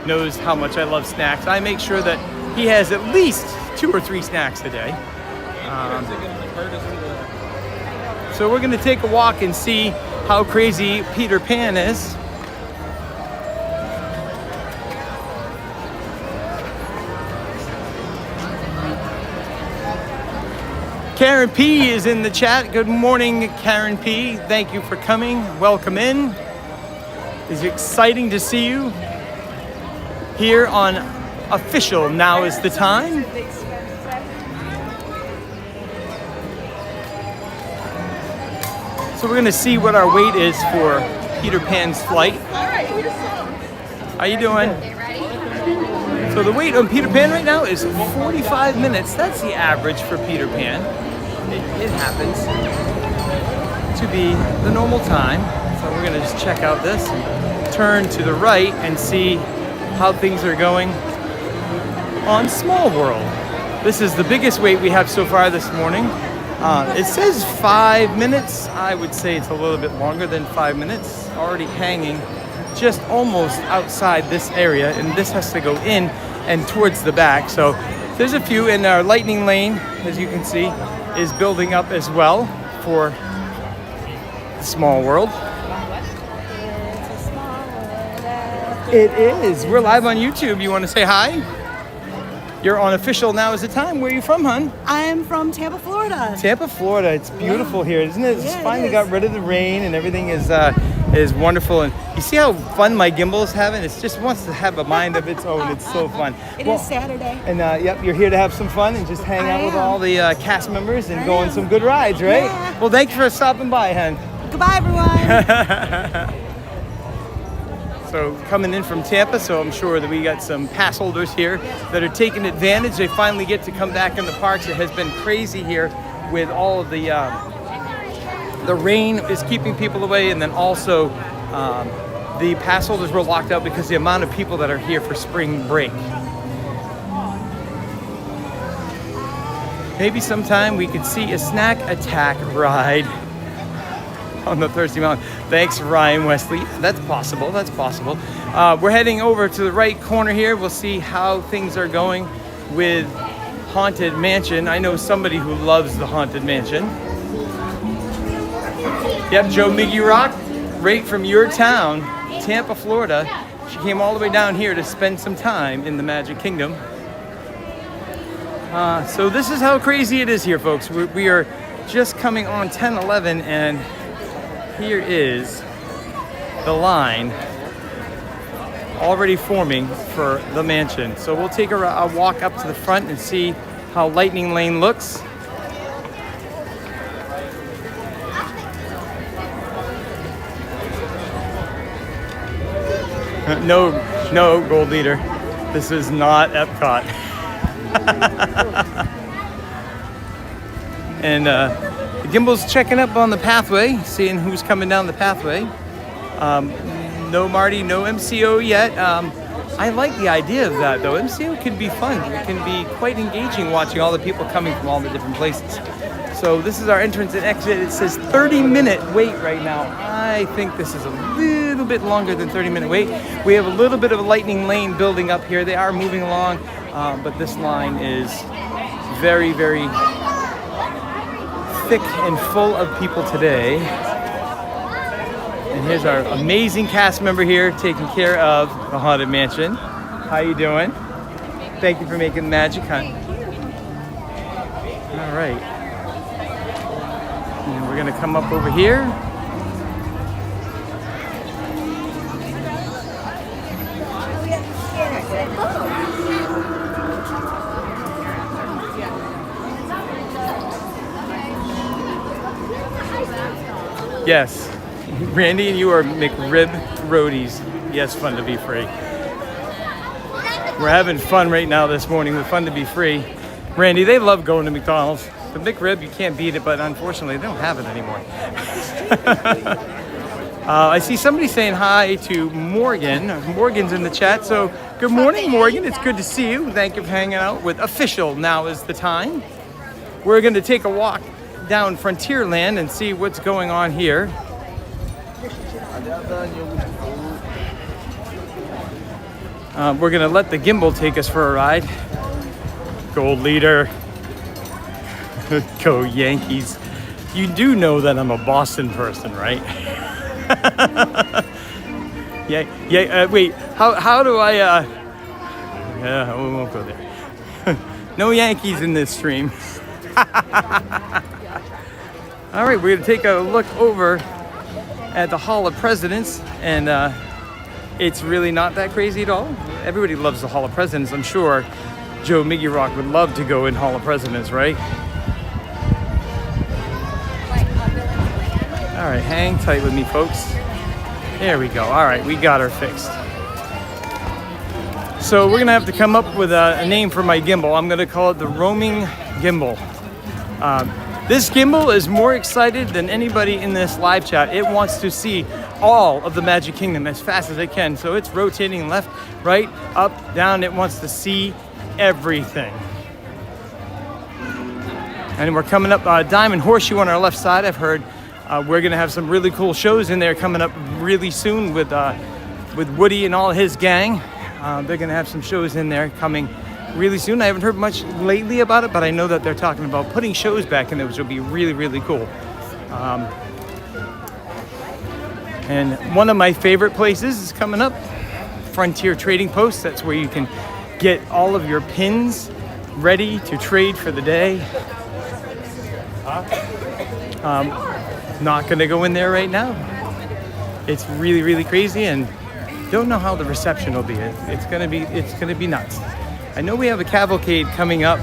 knows how much I love snacks. I make sure that he has at least 2 or 3 snacks a day. So we're going to take a walk and see how crazy Peter Pan is. Karen P is in the chat. Good morning, Karen P. Thank you for coming. Welcome in. It's exciting to see you here on official Now Is the Time. So we're gonna see what our wait is for Peter Pan's flight. How you doing? So the wait on Peter Pan right now is 45 minutes. That's the average for Peter Pan. It happens to be the normal time. So we're gonna just check out this, turn to the right and see how things are going on Small World. This is the biggest wait we have so far this morning. It says 5 minutes. I would say it's a little bit longer than 5 minutes. Already hanging just almost outside this area, and this has to go in and towards the back. So there's a few, and our lightning lane, as you can see, is building up as well for Small World. It is. We're live on YouTube. You want to say hi? You're on official Now Is the Time. Where are you from, hon? I'm from Tampa, Florida. Tampa, Florida. It's beautiful here, isn't it? It's Yeah, finally it got is. rid of the rain and everything is wonderful. And you see how fun my gimbal is having? It just wants to have a mind of its own. It's so fun. It is Saturday. And yep, you're here to have some fun and just hang I out with am. all the cast members and I go on am. some good rides, right? Yeah. Well, thank you for stopping by, hon. Goodbye, everyone. So coming in from Tampa, so I'm sure that we got some pass holders here that are taking advantage. They finally get to come back in the parks. It has been crazy here with all of the rain is keeping people away, and then also the pass holders were locked out because the amount of people that are here for spring break. Maybe sometime we could see a snack attack ride on the Thirsty Mountain. Thanks, Ryan Wesley. That's possible. That's possible. We're heading over to the right corner here. We'll see how things are going with Haunted Mansion. I know somebody who loves the Haunted Mansion. Yep, Joe Miggy Rock, right from your town, Tampa, Florida. She came all the way down here to spend some time in the Magic Kingdom. So this is how crazy it is here, folks. We are just coming on 10:11, and here is the line already forming for the mansion. So we'll take a walk up to the front and see how Lightning Lane looks. No, Gold Leader. This is not Epcot. And the gimbal's checking up on the pathway, seeing who's coming down the pathway. No Marty, no MCO yet. I like the idea of that though. MCO can be fun. It can be quite engaging watching all the people coming from all the different places. So this is our entrance and exit. It says 30-minute wait right now. I think this is a little bit longer than 30-minute wait. We have a little bit of a lightning lane building up here. They are moving along, but this line is very, very thick and full of people today. And here's our amazing cast member here taking care of the Haunted Mansion. How you doing? Thank you for making the magic, huh? All right. And we're gonna come up over here. Yes, Randy and you are McRib roadies. Yes, fun to be free. We're having fun right now this morning with Fun to Be Free. Randy, they love going to McDonald's. The McRib, you can't beat it, but unfortunately, they don't have it anymore. I see somebody saying hi to Morgan. Morgan's in the chat, so good morning, Morgan. It's good to see you. Thank you for hanging out with Official Now Is the Time. We're going to take a walk down Frontierland and see what's going on here. We're going to let the gimbal take us for a ride. Gold Leader. Go Yankees. You do know that I'm a Boston person, right? Wait, how do I, yeah, we won't go there. No Yankees in this stream. All right, we're gonna take a look over at the Hall of Presidents, and it's really not that crazy at all. Everybody loves the Hall of Presidents. I'm sure Joe Miggy Rock would love to go in Hall of Presidents, right? All right, hang tight with me, folks. There we go. All right, we got her fixed. So we're gonna have to come up with a name for my gimbal. I'm gonna call it the roaming gimbal. This gimbal is more excited than anybody in this live chat. It wants to see all of the Magic Kingdom as fast as it can. So it's rotating left, right, up, down. It wants to see everything. And we're coming up Diamond Horseshoe on our left side. I've heard we're gonna have some really cool shows in there coming up really soon with Woody and all his gang. They're gonna have some shows in there coming really soon. I haven't heard much lately about it, but I know that they're talking about putting shows back in there, which will be really, really cool. And one of my favorite places is coming up, Frontier Trading Post. That's where you can get all of your pins ready to trade for the day. Not gonna go in there right now. It's really, really crazy, and don't know how the reception will be. It's gonna be nuts. I know we have a cavalcade coming up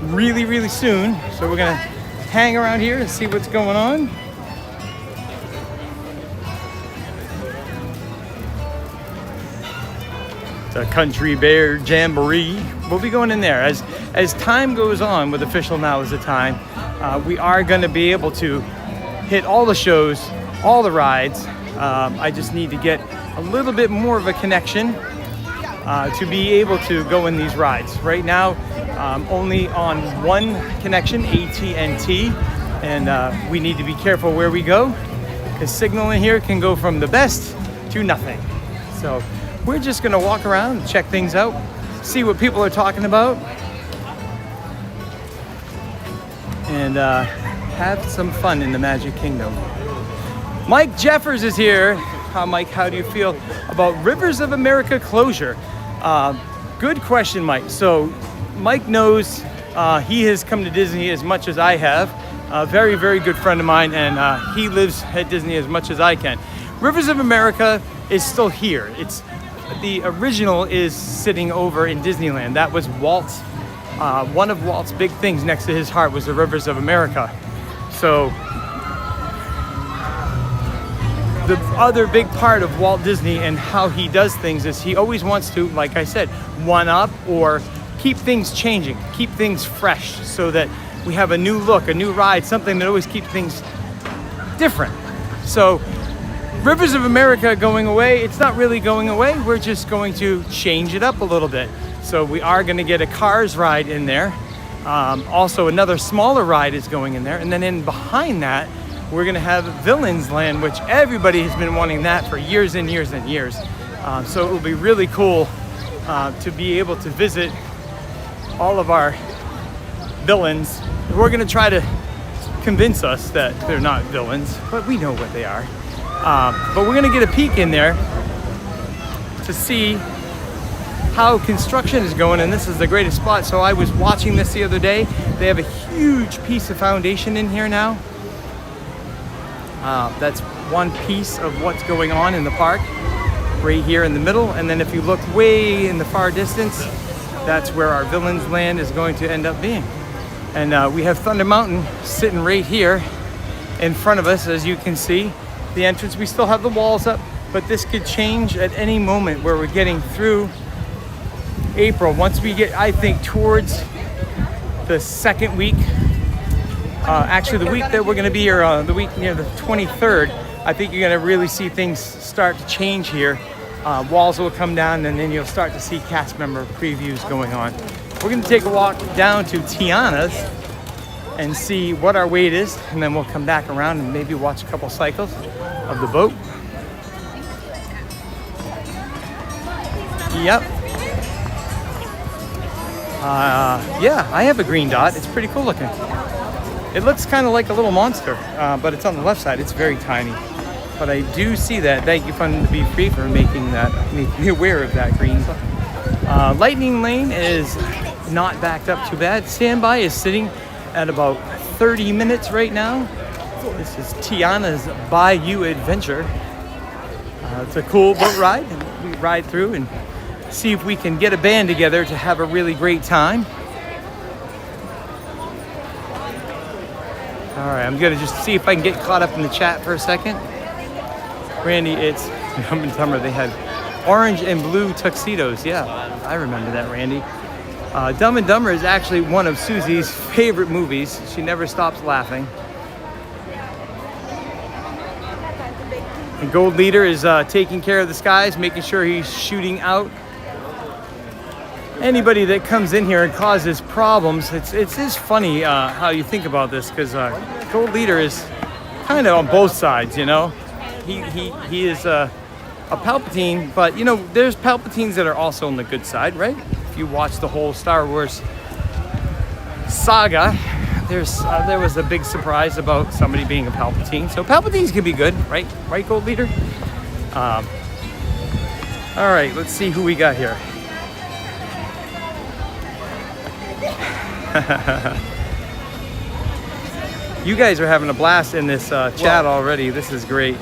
really, really soon, so we're gonna hang around here and see what's going on. The Country Bear Jamboree. We'll be going in there as time goes on. With Official Now is the time. We are going to be able to hit all the shows, all the rides. I just need to get a little bit more of a connection to be able to go in these rides. Right now, only on one connection, AT&T, and we need to be careful where we go, because signal in here can go from the best to nothing. So we're just gonna walk around and check things out, see what people are talking about, and have some fun in the Magic Kingdom. Mike Jeffers is here. Mike, how do you feel about Rivers of America closure? Good question, Mike. So Mike knows he has come to Disney as much as I have. A very, very good friend of mine, and he lives at Disney as much as I can. Rivers of America is still here. The original is sitting over in Disneyland. That was Walt's, one of Walt's big things next to his heart was the Rivers of America. So the other big part of Walt Disney and how he does things is he always wants to, like I said, one up or keep things changing, keep things fresh so that we have a new look, a new ride, something that always keeps things different. So Rivers of America going away, it's not really going away, we're just going to change it up a little bit. So we are going to get a Cars ride in there. Also another smaller ride is going in there, and then in behind that we're going to have Villains Land, which everybody has been wanting that for years and years and years. So it will be really cool to be able to visit all of our villains. We're going to try to convince us that they're not villains, but we know what they are. But we're going to get a peek in there to see how construction is going, and this is the greatest spot. So I was watching this the other day. They have a huge piece of foundation in here now. That's one piece of what's going on in the park, right here in the middle. And then if you look way in the far distance, that's where our Villains Land is going to end up being. And we have Thunder Mountain sitting right here in front of us, as you can see. The entrance, we still have the walls up, but this could change at any moment where we're getting through April. Once we get, I think, towards the second week, actually the week that we're going to be here, the week near the 23rd, I think you're going to really see things start to change here. Walls will come down, and then you'll start to see cast member previews going on. We're going to take a walk down to Tiana's and see what our wait is, and then we'll come back around and maybe watch a couple cycles of the boat. Yep. Yeah, I have a green dot. It's pretty cool looking. It looks kind of like a little monster, but it's on the left side. It's very tiny. But I do see that. Thank you, Fun to Be Free, for making me aware of that green. Lightning Lane is not backed up too bad. Standby is sitting at about 30 minutes right now. This is Tiana's Bayou Adventure. It's a cool boat ride. We ride through and see if we can get a band together to have a really great time. All right, I'm gonna just see if I can get caught up in the chat for a second. Randy, it's Dumb and Dumber. They had orange and blue tuxedos. Yeah, I remember that, Randy. Dumb and Dumber is actually one of Susie's favorite movies. She never stops laughing. And Gold Leader is taking care of the skies, making sure he's shooting out anybody that comes in here and causes problems. It's just funny how you think about this, because Gold Leader is kind of on both sides, you know. He is a Palpatine, but you know, there's Palpatines that are also on the good side, right? If you watch the whole Star Wars saga, there was a big surprise about somebody being a Palpatine. So Palpatines can be good, right? Right, Gold Leader? All right, let's see who we got here. You guys are having a blast in this chat already. This is great.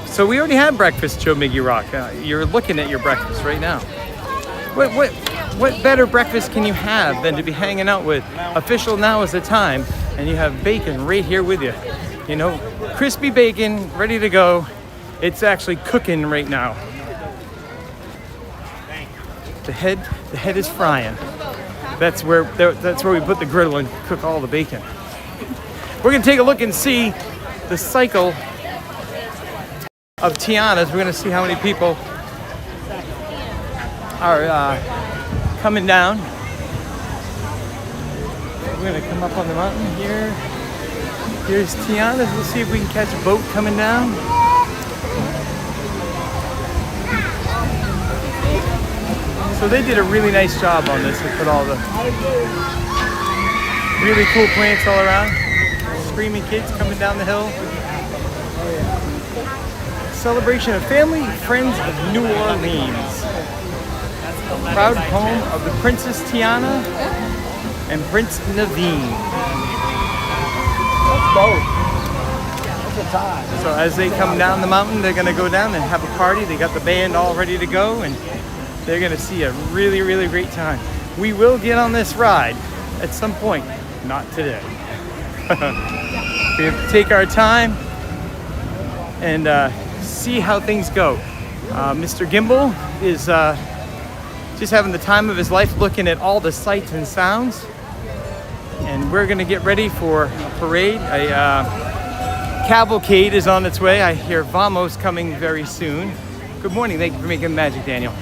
So we already had breakfast, Joe Miggy Rock. You're looking at your breakfast right now. What better breakfast can you have than to be hanging out with Official Now Is the Time, and you have bacon right here with you. You know, crispy bacon, ready to go. It's actually cooking right now. The head is frying. That's where we put the griddle and cook all the bacon. We're gonna take a look and see the cycle of Tiana's. We're gonna see how many people are coming down. We're gonna come up on the mountain here. Here's Tiana's. We'll see if we can catch a boat coming down. So they did a really nice job on this. They put all the really cool plants all around. Screaming kids coming down the hill. Celebration of family, friends of New Orleans. Proud home of the Princess Tiana and Prince Naveen. Let's go. That's a tie. So as they come down the mountain, they're gonna go down and have a party. They got the band all ready to go, and they're gonna see a really, really great time. We will get on this ride at some point, not today. We have to take our time and see how things go. Mr. Gimbal is just having the time of his life looking at all the sights and sounds. And we're gonna get ready for a parade. A cavalcade is on its way. I hear Vamos coming very soon. Good morning, thank you for making magic, Daniel.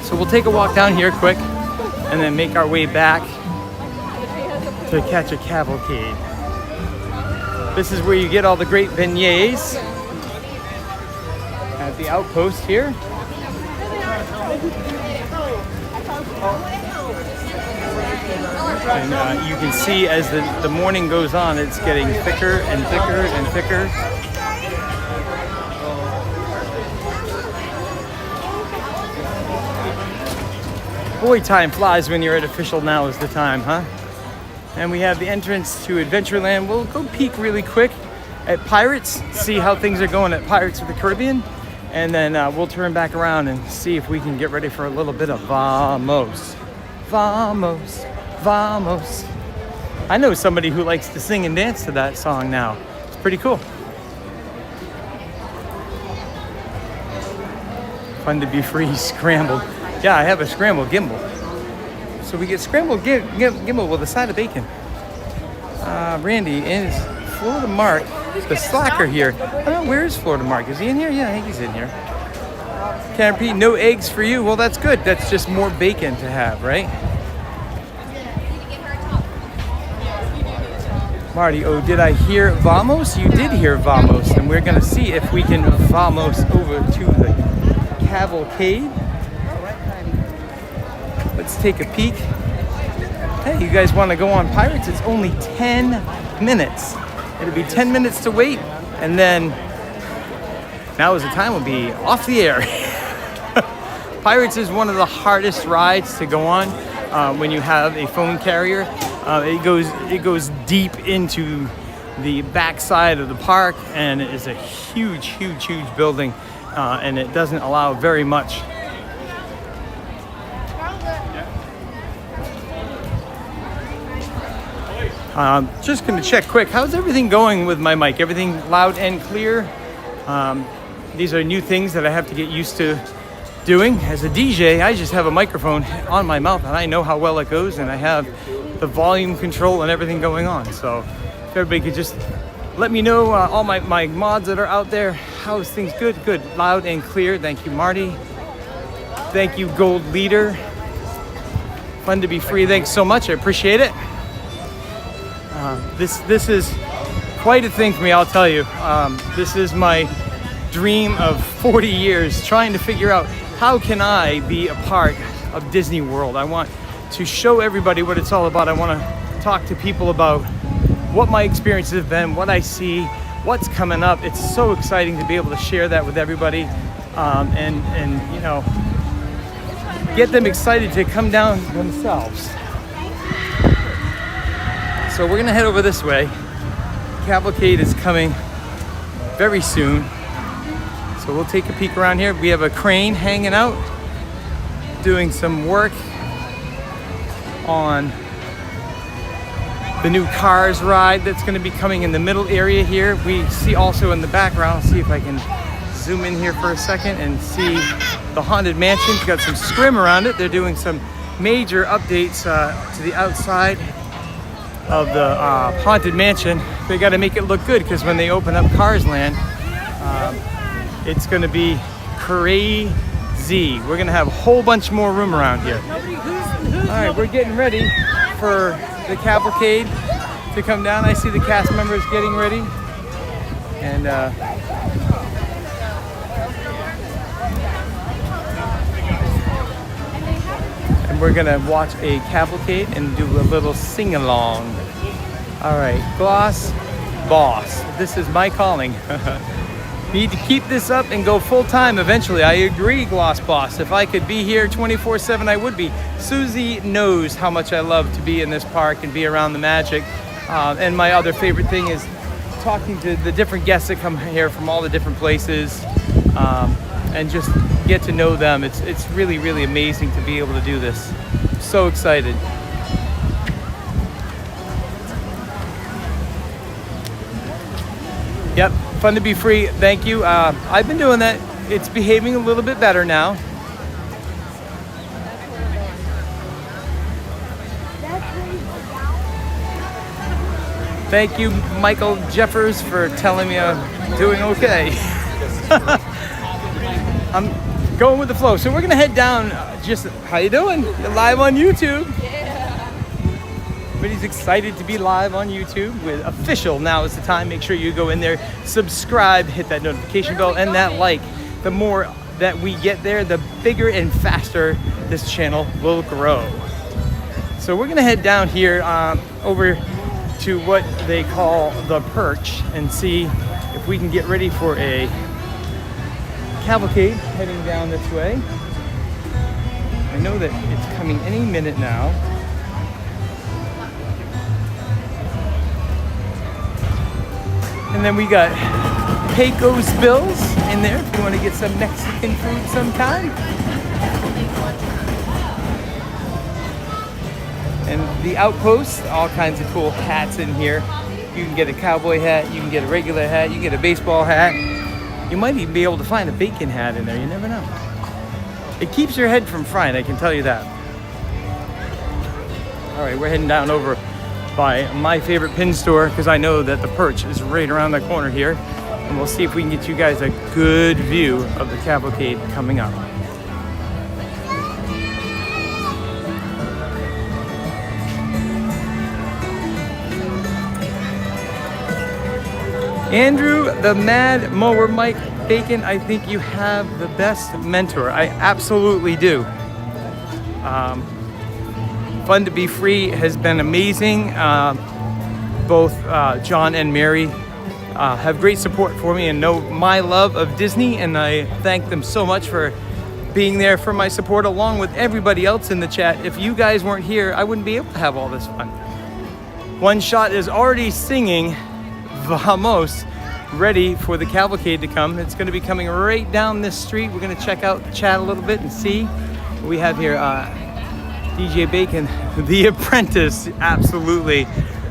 So we'll take a walk down here quick and then make our way back to catch a cavalcade. This is where you get all the great beignets at the outpost here. And you can see as the morning goes on, it's getting thicker and thicker and thicker. Boy, time flies when you're at Official Now Is the Time, huh? And we have the entrance to Adventureland. We'll go peek really quick at Pirates, see how things are going at Pirates of the Caribbean, and then we'll turn back around and see if we can get ready for a little bit of Vamos. Vamos, vamos. I know somebody who likes to sing and dance to that song now. It's pretty cool. Fun to be free, scrambled. Yeah, I have a scrambled gimbal. So we get scrambled gimbal with a side of bacon. Randy is Florida Mark, the slacker here. I don't know, where is Florida Mark? Is he in here? Yeah, I think he's in here. Can't repeat, no eggs for you. Well, that's good. That's just more bacon to have, right? Marty, oh, did I hear Vamos? You did hear Vamos, and we're gonna see if we can Vamos over to the cavalcade. Let's take a peek. Hey, you guys want to go on Pirates? It's only 10 minutes. It'll be 10 minutes to wait, and then now is the time we'll be off the air. Pirates is one of the hardest rides to go on when you have a phone carrier. It goes deep into the backside of the park, and it is a huge, huge, huge building, and it doesn't allow very much Just gonna check quick. How's everything going with my mic? Everything loud and clear? These are new things that I have to get used to doing. As a DJ, I just have a microphone on my mouth and I know how well it goes, and I have the volume control and everything going on. So if everybody could just let me know, all my mods that are out there, how's things? Good, loud and clear. Thank you, Marty. Thank you, Gold Leader. Fun to be free. Thanks so much. I appreciate it. This is quite a thing for me, I'll tell you. This is my dream of 40 years, trying to figure out how can I be a part of Disney World. I want to show everybody what it's all about. I want to talk to people about what my experiences have been, what I see, what's coming up. It's so exciting to be able to share that with everybody, and you know, get them excited to come down themselves. So we're gonna head over this way. Cavalcade is coming very soon. So we'll take a peek around here. We have a crane hanging out, doing some work on the new Cars ride that's gonna be coming in the middle area here. We see also in the background, I'll see if I can zoom in here for a second and see the Haunted Mansion. It's got some scrim around it. They're doing some major updates to the outside of the Haunted Mansion. They got to make it look good because when they open up Cars Land, it's going to be crazy. We're going to have a whole bunch more room around here. All right, we're getting ready for the cavalcade to come down. I see the cast members getting ready, and we're gonna watch a cavalcade and do a little sing-along. All right, Gloss Boss, this is my calling. Need to keep this up and go full-time eventually. I agree, Gloss Boss. If I could be here 24/7, I would be. Susie knows how much I love to be in this park and be around the magic. And my other favorite thing is talking to the different guests that come here from all the different places, and just get to know them. It's really, really amazing to be able to do this. So excited. Yep, fun to be free. Thank you. I've been doing that. It's behaving a little bit better now. Thank you, Michael Jeffers, for telling me I'm doing okay. I'm going with the flow. So we're gonna head down. How you doing? You're live on YouTube. Yeah. Everybody's excited to be live on YouTube with official. Now is the time. Make sure you go in there, subscribe, hit that notification bell, and that like. The more that we get there, the bigger and faster this channel will grow. So we're gonna head down here over to what they call the Perch and see if we can get ready for a cavalcade heading down this way. I know that it's coming any minute now. And then we got Pecos Bills in there if you want to get some Mexican food sometime. And the Outpost, all kinds of cool hats in here. You can get a cowboy hat, you can get a regular hat, you can get a baseball hat. You might even be able to find a bacon hat in there, you never know. It keeps your head from frying, I can tell you that. All right, we're heading down over by my favorite pin store because I know that the Perch is right around the corner here. And we'll see if we can get you guys a good view of the cavalcade coming up. Andrew, the Mad Mower, Mike Bacon, I think you have the best mentor. I absolutely do. Fun to be free has been amazing. Both John and Mary have great support for me and know my love of Disney, and I thank them so much for being there for my support along with everybody else in the chat. If you guys weren't here, I wouldn't be able to have all this fun. One Shot is already singing Vamos, ready for the cavalcade to come. It's going to be coming right down this street. We're going to check out the chat a little bit and see what we have here. DJ Bacon, The Apprentice, absolutely.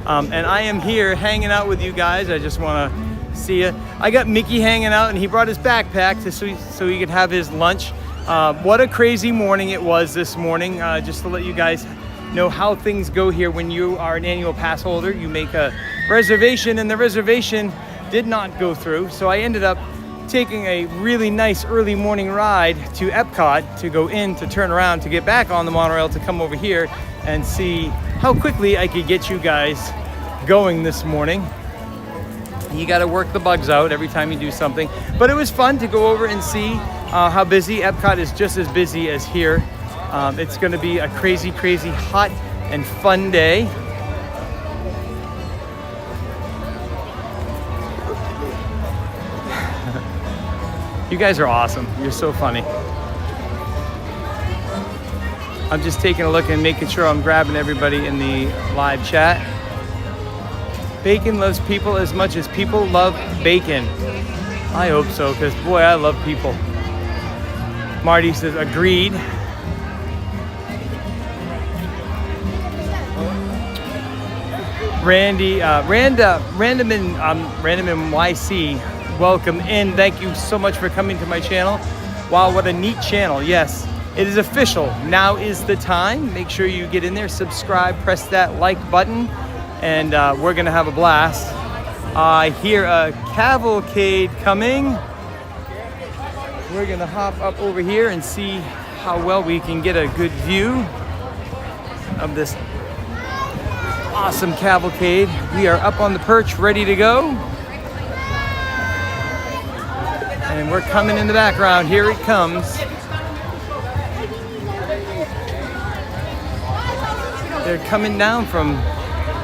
And I am here hanging out with you guys. I just want to see you. I got Mickey hanging out, and he brought his backpack so he could have his lunch. What a crazy morning it was this morning. Just to let you guys know how things go here when you are an annual pass holder. You make a reservation, and the reservation did not go through. So I ended up taking a really nice early morning ride to Epcot to go in, to turn around, to get back on the monorail, to come over here and see how quickly I could get you guys going this morning. You got to work the bugs out every time you do something. But it was fun to go over and see how busy. Epcot is just as busy as here. It's going to be a crazy, crazy hot and fun day. You guys are awesome. You're so funny. I'm just taking a look and making sure I'm grabbing everybody in the live chat. Bacon loves people as much as people love bacon. I hope so, because boy, I love people. Marty says, agreed. Randy, Random in YC, welcome in. Thank you so much for coming to my channel. Wow, what a neat channel. Yes, it is official. Now is the time. Make sure you get in there, subscribe, press that like button, and we're gonna have a blast. I hear a cavalcade coming. We're gonna hop up over here and see how well we can get a good view of this awesome cavalcade. We are up on the perch, ready to go. And we're coming in the background. Here it comes. They're coming down from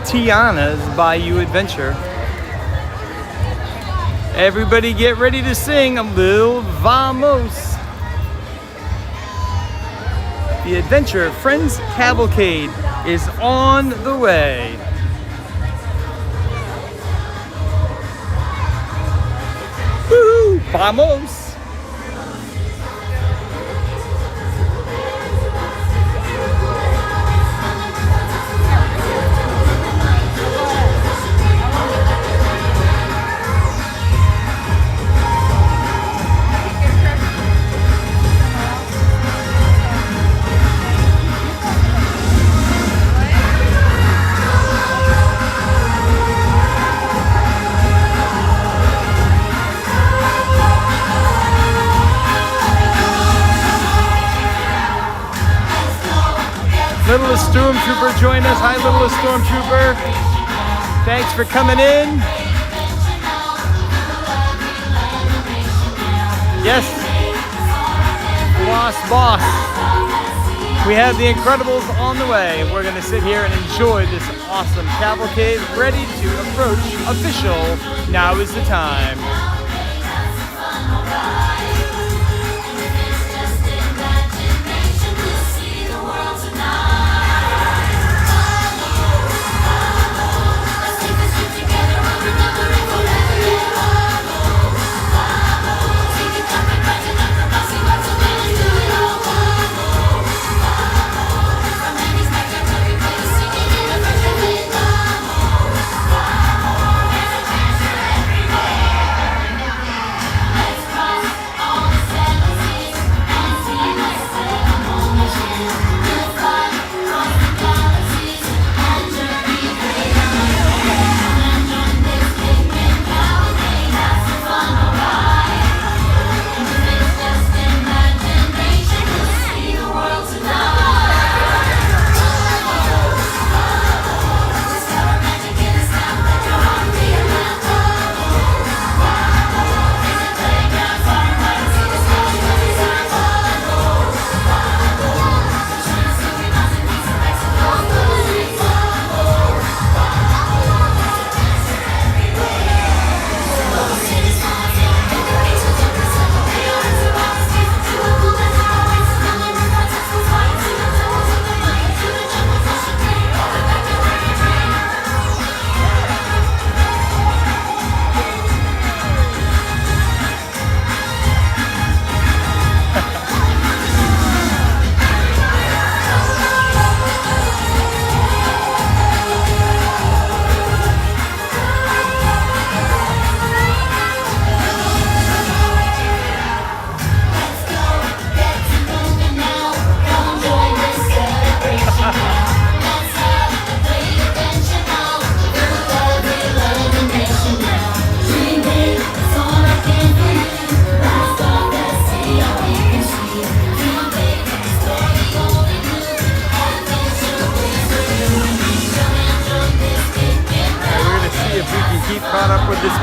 Tiana's Bayou Adventure. Everybody get ready to sing a little vamos. The Adventure Friends Cavalcade is on the way. Woo! Vamos! Littlest Stormtrooper join us. Hi, Littlest Stormtrooper. Thanks for coming in. Yes. Boss. We have the Incredibles on the way. We're going to sit here and enjoy this awesome cavalcade, ready to approach official. Now is the time.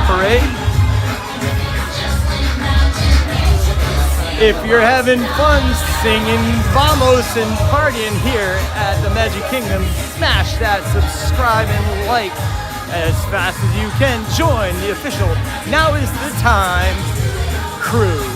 parade. If you're having fun singing Vamos and partying here at the Magic Kingdom, smash that subscribe and like as fast as you can. Join the official Now Is the Time crew.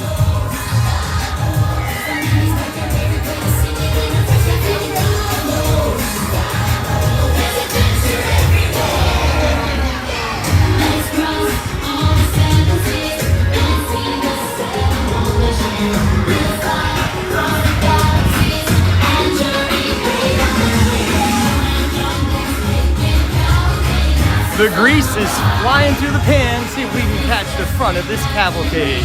The grease is flying through the pan. See if we can catch the front of this cavalcade.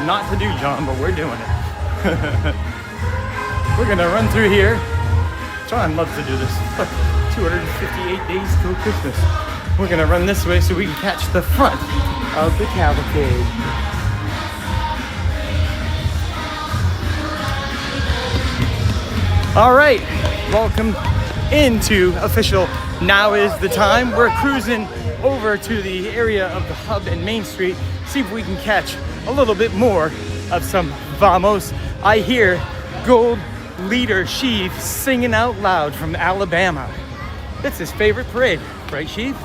Not to do, John, but we're doing it. We're gonna run through here. John loves to do this. Look, 258 days till Christmas. We're gonna run this way so we can catch the front of the cavalcade. All right, welcome into official Now Is the Time. We're cruising over to the area of the hub and Main Street. See if we can catch a little bit more of some Vamos. I hear Gold Leader Sheev singing out loud from Alabama. It's his favorite parade, right, Sheev?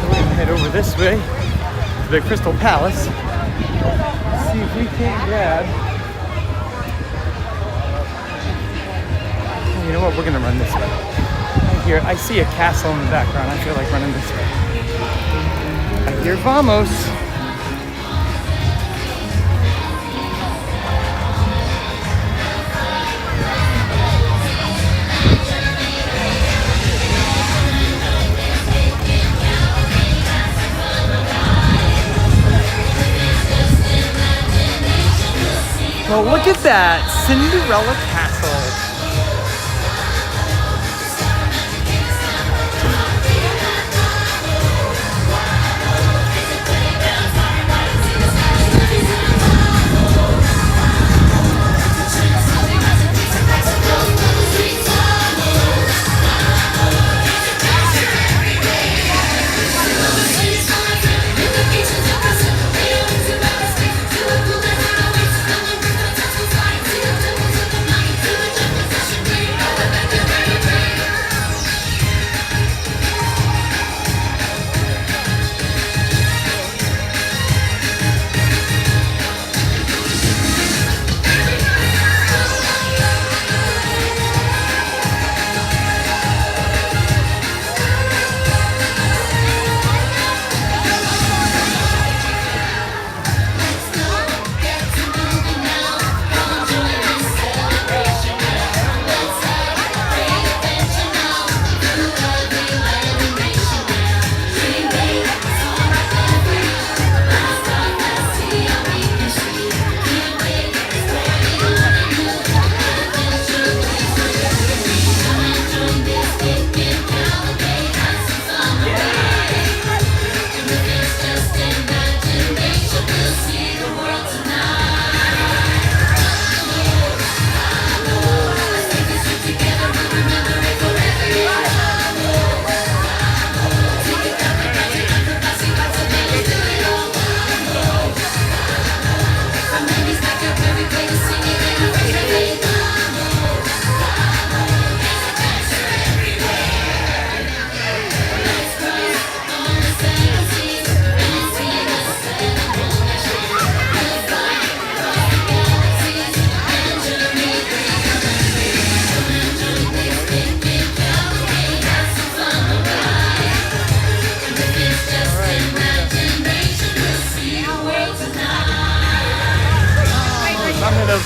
We're gonna head over this way to the Crystal Palace. See if we can't grab. You know what? We're gonna run this way. Here, I see a castle in the background. I feel like running this way. I hear Vamos. Well, look at that Cinderella Castle.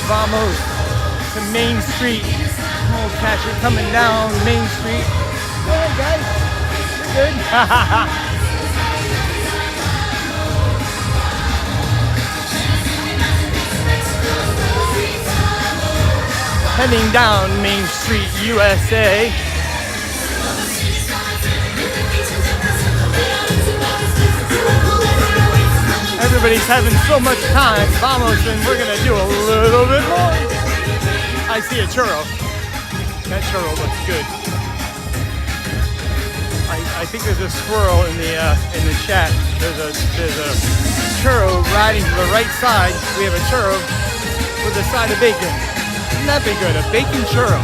Vamos to Main Street. Oh, catch it coming down Main Street. Go ahead, guys. You're good. Heading down Main Street, USA. Everybody's having so much time, vamos, and we're gonna do a little bit more. I see a churro. That churro looks good. I think there's a squirrel in the chat. There's a churro riding to the right side. We have a churro with a side of bacon. Wouldn't that be good? A bacon churro.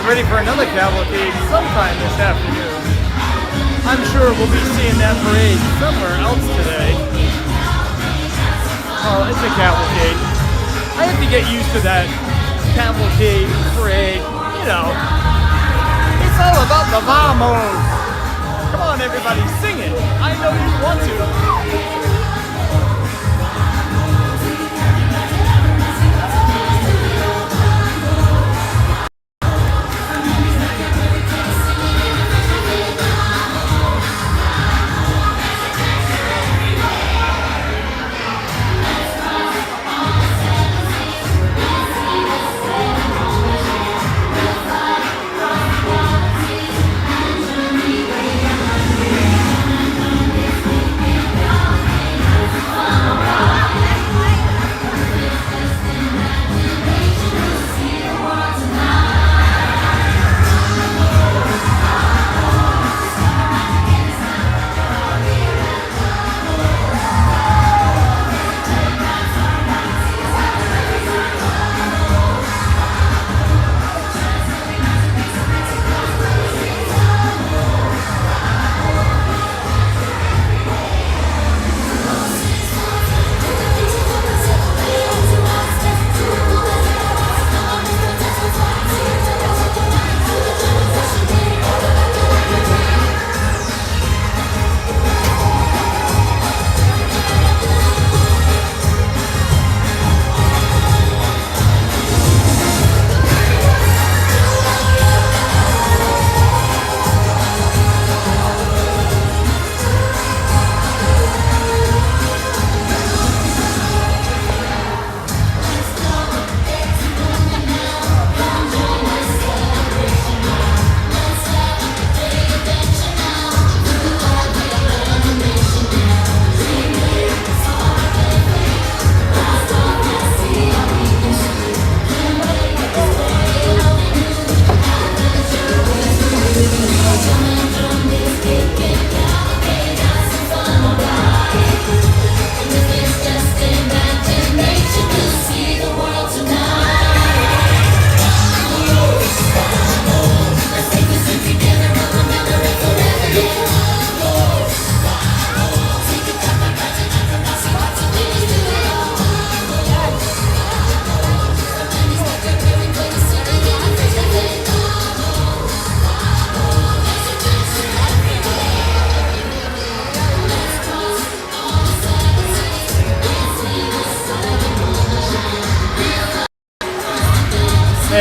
Ready for another cavalcade sometime this afternoon. I'm sure we'll be seeing that parade somewhere else today. Oh, it's a cavalcade. I have to get used to that cavalcade parade. You know, it's all about the vamos. Come on, everybody, sing it. I know you want to.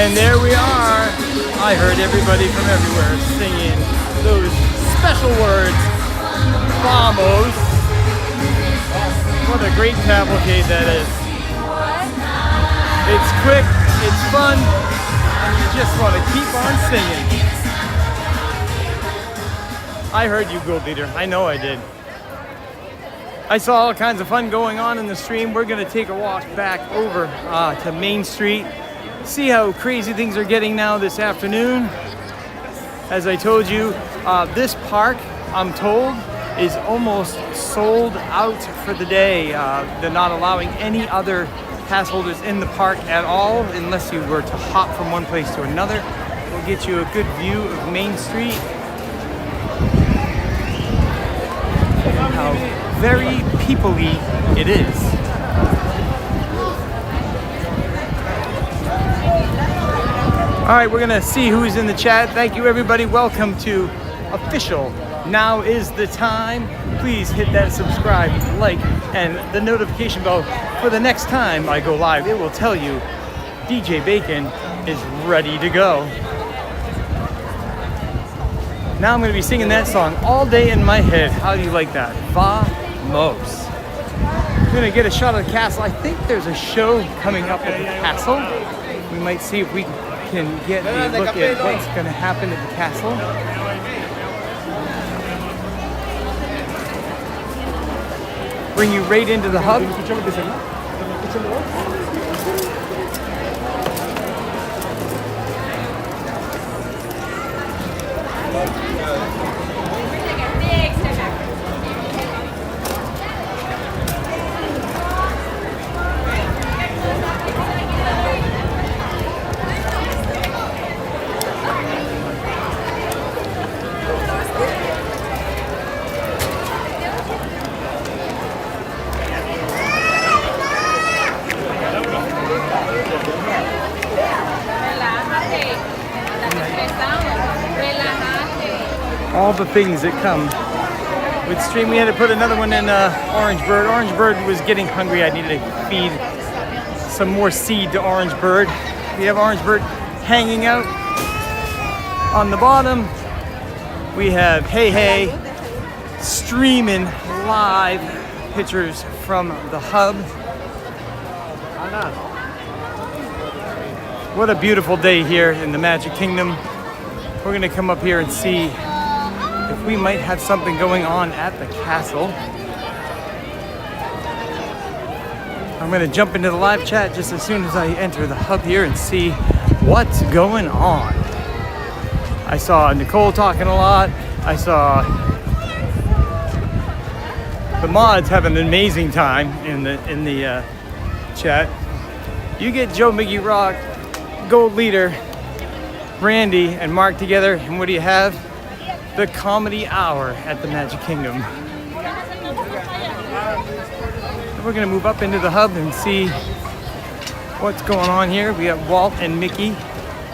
And there we are. I heard everybody from everywhere singing those special words. Vamos. What a great cavalcade that is. It's quick, it's fun, and you just want to keep on singing. I heard you, Gold Leader. I know I did. I saw all kinds of fun going on in the stream. We're going to take a walk back over to Main Street. See how crazy things are getting now this afternoon. As I told you, this park, I'm told, is almost sold out for the day. They're not allowing any other pass holders in the park at all unless you were to hop from one place to another. We'll get you a good view of Main Street. How very people-y it is. All right, we're gonna see who's in the chat. Thank you, everybody. Welcome to official Now Is the Time. Please hit that subscribe, like, and the notification bell for the next time I go live. It will tell you DJ Bacon is ready to go. Now I'm gonna be singing that song all day in my head. How do you like that? Vamos. I'm gonna get a shot of the castle. I think there's a show coming up at the castle. We might see if we can get a look at what's gonna happen at the castle. Bring you right into the hub. All the things that come with stream. We had to put another one in Orange Bird. Orange Bird was getting hungry. I needed to feed some more seed to Orange Bird. We have Orange Bird hanging out on the bottom. We have Hey Hey streaming live pictures from the hub. What a beautiful day here in the Magic Kingdom. We're gonna come up here and see if we might have something going on at the castle. I'm gonna jump into the live chat just as soon as I enter the hub here and see what's going on. I saw Nicole talking a lot. I saw the mods having an amazing time in the chat. You get Joe Miggy Rock, Gold Leader, Brandy, and Mark together, and what do you have? The comedy hour at the Magic Kingdom. We're gonna move up into the hub and see what's going on here. We have Walt and Mickey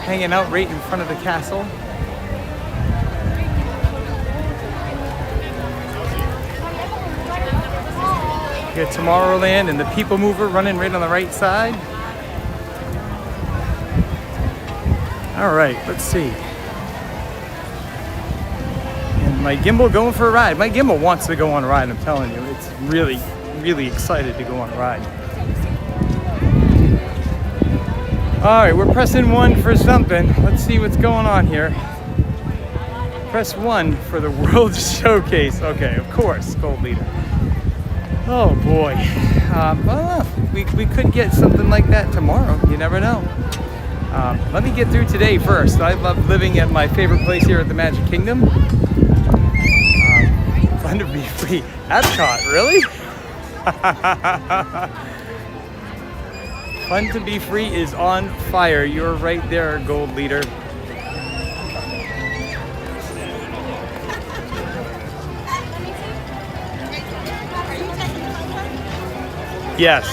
hanging out right in front of the castle. We got Tomorrowland and the People Mover running right on the right side. All right, let's see. My gimbal going for a ride. My gimbal wants to go on a ride, I'm telling you. It's really, really excited to go on a ride. All right, we're pressing 1 for something. Let's see what's going on here. Press 1 for the World Showcase. Okay, of course, Gold Leader. Oh boy. Well, we could get something like that tomorrow. You never know. Let me get through today first. I love living at my favorite place here at the Magic Kingdom. Fun to be free. Epcot, really? Fun to be free is on fire. You're right there, Gold Leader. Yes,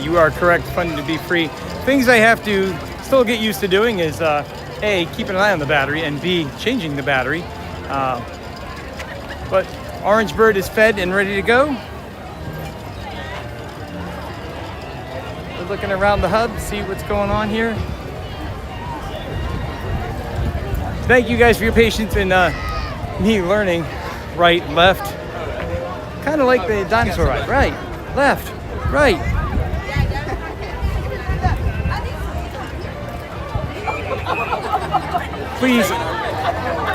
you are correct. Fun to be free. Things I have to still get used to doing is A, keeping an eye on the battery, and B, changing the battery. But Orange Bird is fed and ready to go. We're looking around the hub, see what's going on here. Thank you guys for your patience in me learning right, left. Kind of like the dinosaur ride. Right, left, right. Please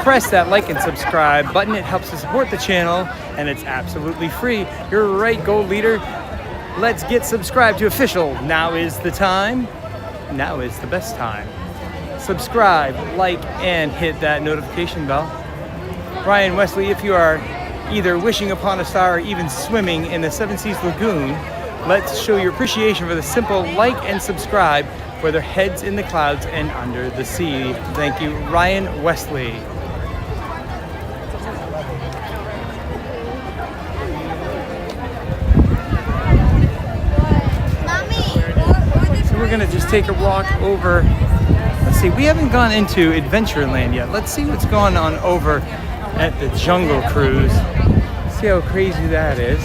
press that like and subscribe button. It helps to support the channel and it's absolutely free. You're right, gold leader. Let's get subscribed to official. Now is the time. Now is the best time. Subscribe, like, and hit that notification bell. Ryan Wesley, if you are either wishing upon a star or even swimming in the Seven Seas Lagoon, let's show your appreciation for the simple like and subscribe for their heads in the clouds and under the sea. Thank you, Ryan Wesley. So we're gonna just take a walk over. Let's see, we haven't gone into Adventureland yet. Let's see what's going on over at the Jungle Cruise. See how crazy that is.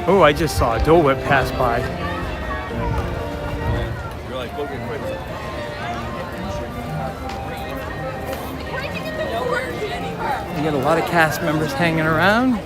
Oh, I just saw a Dole Whip pass by. You're like, look at quick. You got a lot of cast members hanging around.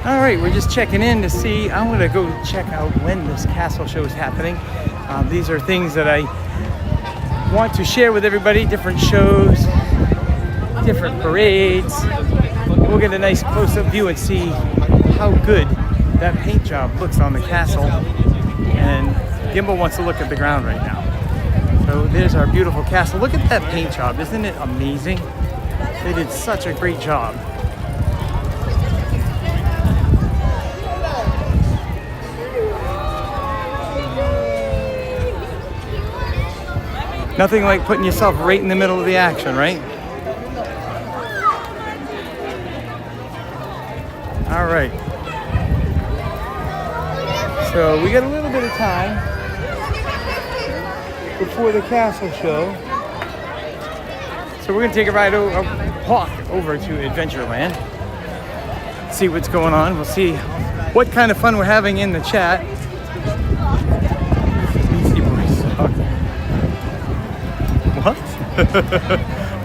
All right, we're just checking in to see. I'm gonna go check out when this castle show is happening. These are things that I want to share with everybody, different shows, different parades. We'll get a nice close-up view and see how good that paint job looks on the castle. And Gimbal wants to look at the ground right now. So there's our beautiful castle. Look at that paint job, isn't it amazing? They did such a great job. Nothing like putting yourself right in the middle of the action, right? All right. So we got a little bit of time before the castle show. So we're gonna take a ride, a walk over to Adventureland. See what's going on. We'll see what kind of fun we're having in the chat. What?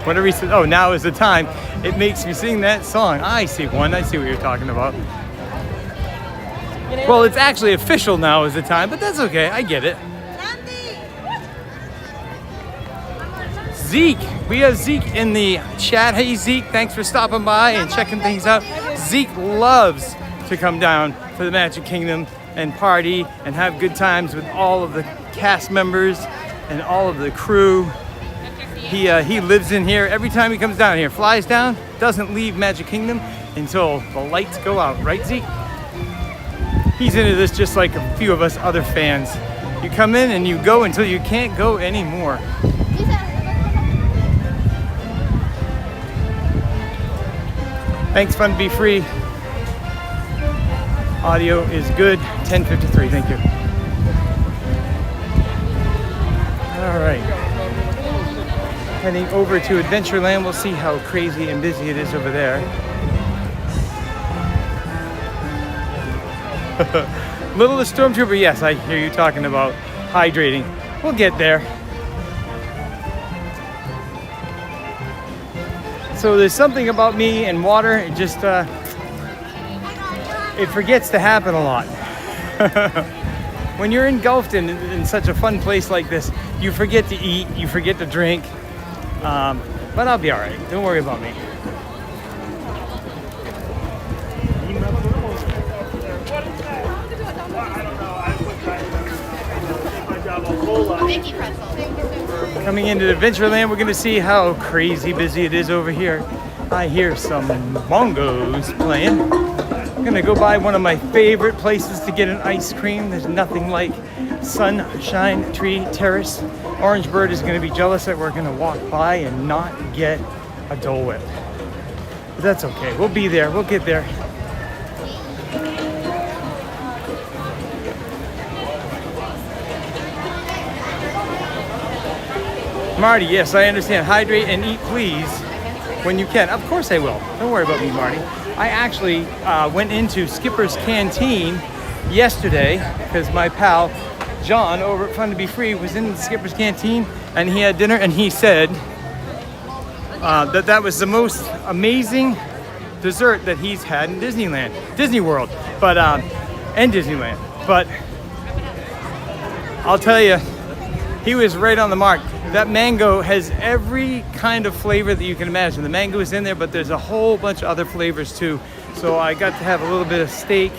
Whatever he said. Oh, now is the time. It makes me sing that song. I see one. I see what you're talking about. Well, it's actually official now is the time, but that's okay. I get it. Zeke. We have Zeke in the chat. Hey, Zeke. Thanks for stopping by and checking things out. Zeke loves to come down to the Magic Kingdom and party and have good times with all of the cast members and all of the crew. He lives in here. Every time he comes down here, flies down, doesn't leave Magic Kingdom until the lights go out. Right, Zeke? He's into this just like a few of us other fans. You come in and you go until you can't go anymore. Thanks, Fun to Be Free. Audio is good. 10:53. Thank you. All right. Heading over to Adventureland. We'll see how crazy and busy it is over there. Little the Stormtrooper, yes, I hear you talking about hydrating. We'll get there. So there's something about me and water, it just, it forgets to happen a lot. When you're engulfed in such a fun place like this, you forget to eat, you forget to drink. But I'll be all right. Don't worry about me. Coming into Adventureland, we're going to see how crazy busy it is over here. I hear some bongos playing. I'm going to go by one of my favorite places to get an ice cream. There's nothing like Sunshine Tree Terrace Orange Bird is going to be jealous that we're going to walk by and not get a Dole Whip. But that's okay. We'll be there. We'll get there. Marty, yes, I understand. Hydrate and eat, please, when you can. Of course I will. Don't worry about me, Marty. I actually went into Skipper's Canteen yesterday because my pal John over at Fun to Be Free was in Skipper's Canteen and he had dinner and he said that was the most amazing dessert that he's had in Disney World, but and Disneyland. But I'll tell you, he was right on the mark. That mango has every kind of flavor that you can imagine. The mango is in there, but there's a whole bunch of other flavors too. So I got to have a little bit of steak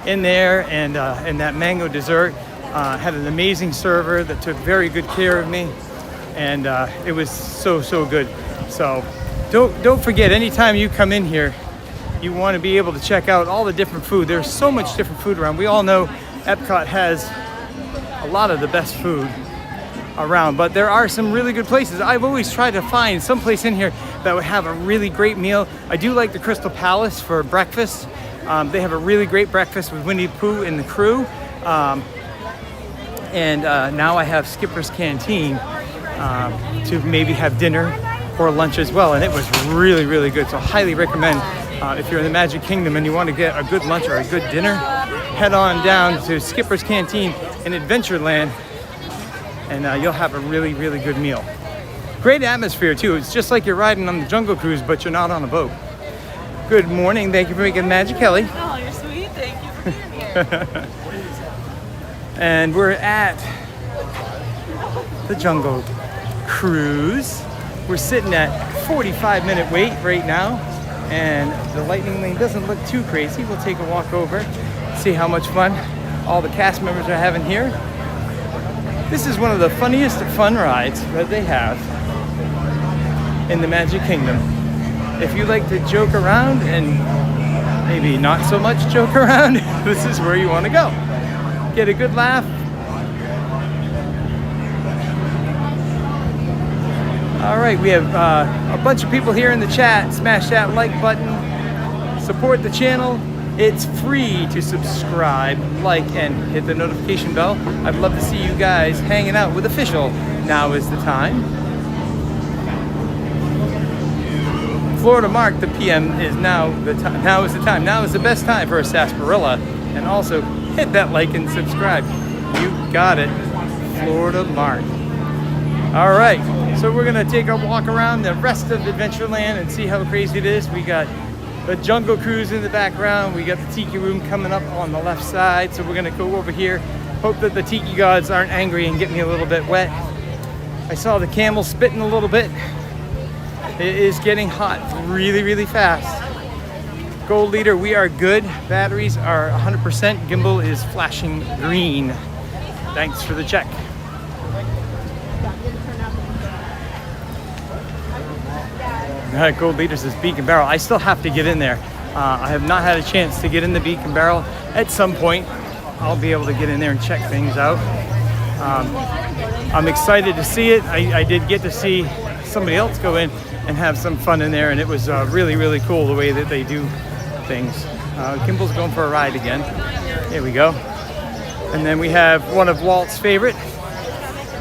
in there and that mango dessert. Had an amazing server that took very good care of me, and it was so good. So don't forget, anytime you come in here, you want to be able to check out all the different food. There's so much different food around. We all know Epcot has a lot of the best food around, but there are some really good places. I've always tried to find some place in here that would have a really great meal. I do like the Crystal Palace for breakfast. They have a really great breakfast with Winnie the Pooh and the crew. And now I have Skipper's Canteen to maybe have dinner or lunch as well, and it was really good. So highly recommend if you're in the Magic Kingdom and you want to get a good lunch or a good dinner, head on down to Skipper's Canteen in Adventureland, and you'll have a really good meal. Great atmosphere too. It's just like you're riding on the Jungle Cruise, but you're not on a boat. Good morning. Thank you for making Magic, Kelly. Oh, you're sweet. Thank you for being here. And we're at the Jungle Cruise. We're sitting at 45-minute wait right now, and the lightning lane doesn't look too crazy. We'll take a walk over, see how much fun all the cast members are having here. This is one of the funniest fun rides that they have in the Magic Kingdom. If you like to joke around and maybe not so much joke around, this is where you want to go. Get a good laugh. All right, we have a bunch of people here in the chat. Smash that like button. Support the channel. It's free to subscribe, like, and hit the notification bell. I'd love to see you guys hanging out with Official. Now is the time. Florida Mark, the PM is now the time. Now is the time. Now is the best time for a sarsaparilla. And also hit that like and subscribe. You got it, Florida Mark. All right, so we're gonna take a walk around the rest of Adventureland and see how crazy it is. We got the Jungle Cruise in the background. We got the Tiki Room coming up on the left side. So we're gonna go over here. Hope that the Tiki gods aren't angry and get me a little bit wet. I saw the camel spitting a little bit. It is getting hot really fast. Gold leader, we are good. Batteries are 100%. Gimbal is flashing green. Thanks for the check. Gold leader says Beacon Barrel. I still have to get in there. I have not had a chance to get in the Beacon Barrel. At some point, I'll be able to get in there and check things out. I'm excited to see it. I did get to see somebody else go in and have some fun in there, and it was really cool the way that they do things. Kimbal's going for a ride again. Here we go. And then we have one of Walt's favorite,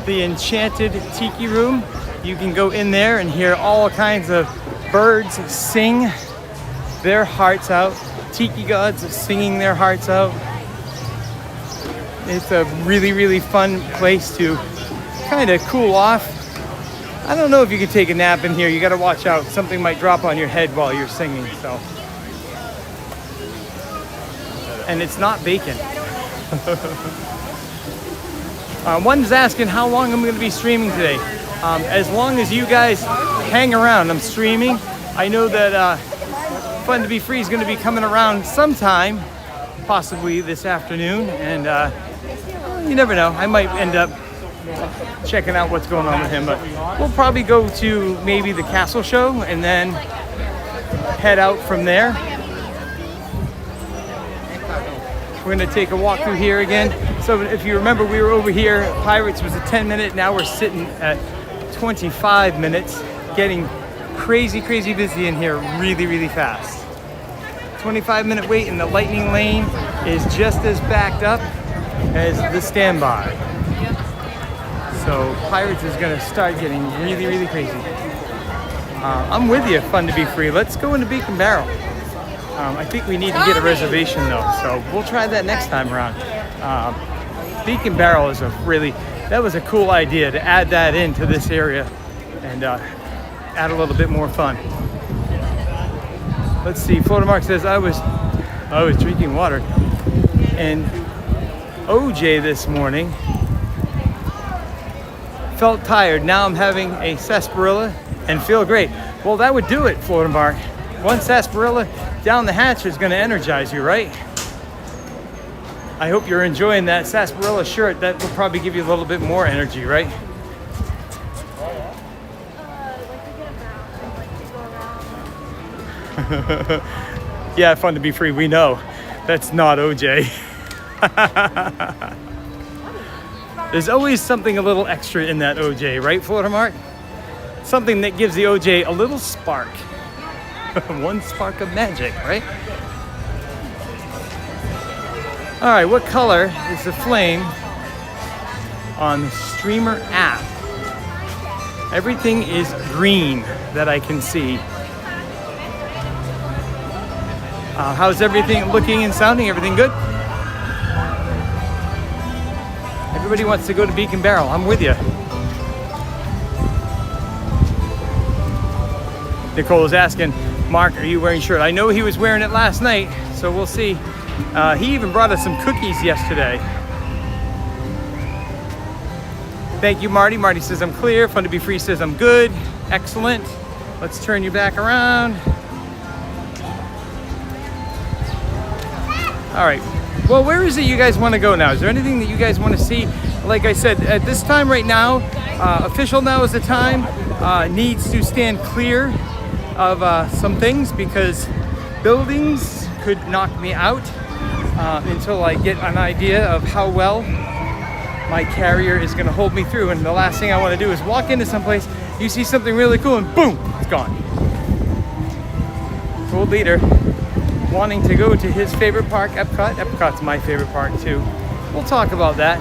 the Enchanted Tiki Room. You can go in there and hear all kinds of birds sing their hearts out. Tiki gods singing their hearts out. It's a really fun place to kind of cool off. I don't know if you can take a nap in here. You got to watch out. Something might drop on your head while you're singing. So, and it's not bacon. One's asking how long I'm going to be streaming today. As long as you guys hang around, I'm streaming. I know that Fun to Be Free is going to be coming around sometime, possibly this afternoon, and you never know. I might end up checking out what's going on with him, but we'll probably go to maybe the castle show and then head out from there. We're going to take a walk through here again. So if you remember, we were over here. Pirates was a 10-minute. Now we're sitting at 25 minutes, getting crazy busy in here really, really fast. 25-minute wait in the lightning lane is just as backed up as the standby. So Pirates is gonna start getting really, really crazy. I'm with you, fun to be free. Let's go into Beacon Barrel. I think we need to get a reservation though, so we'll try that next time around. Beacon Barrel is that was a cool idea to add that into this area and add a little bit more fun. Let's see, Florida Mark says I was drinking water. And OJ this morning felt tired. Now I'm having a sarsaparilla and feel great. Well, that would do it, Florida Mark. One sarsaparilla down the hatch is going to energize you, right? I hope you're enjoying that sarsaparilla shirt. That will probably give you a little bit more energy, right? Yeah, fun to be free. We know that's not OJ. There's always something a little extra in that OJ, right, Florida Mark? Something that gives the OJ a little spark. One spark of magic, right? All right, what color is the flame on the streamer app? Everything is green that I can see. How's everything looking and sounding? Everything good? Everybody wants to go to Beacon Barrel. I'm with you. Nicole is asking, Mark, are you wearing a shirt? I know he was wearing it last night, so we'll see. He even brought us some cookies yesterday. Thank you, Marty. Marty says I'm clear. Fun to be free says I'm good. Excellent. Let's turn you back around. All right. Well, where is it you guys want to go now? Is there anything that you guys want to see? Like I said, at this time right now, official now is the time, needs to stand clear of some things because buildings could knock me out until I get an idea of how well my carrier is going to hold me through. And the last thing I want to do is walk into someplace, you see something really cool, and boom, it's gone. Cool leader wanting to go to his favorite park, Epcot. Epcot's my favorite park too. We'll talk about that.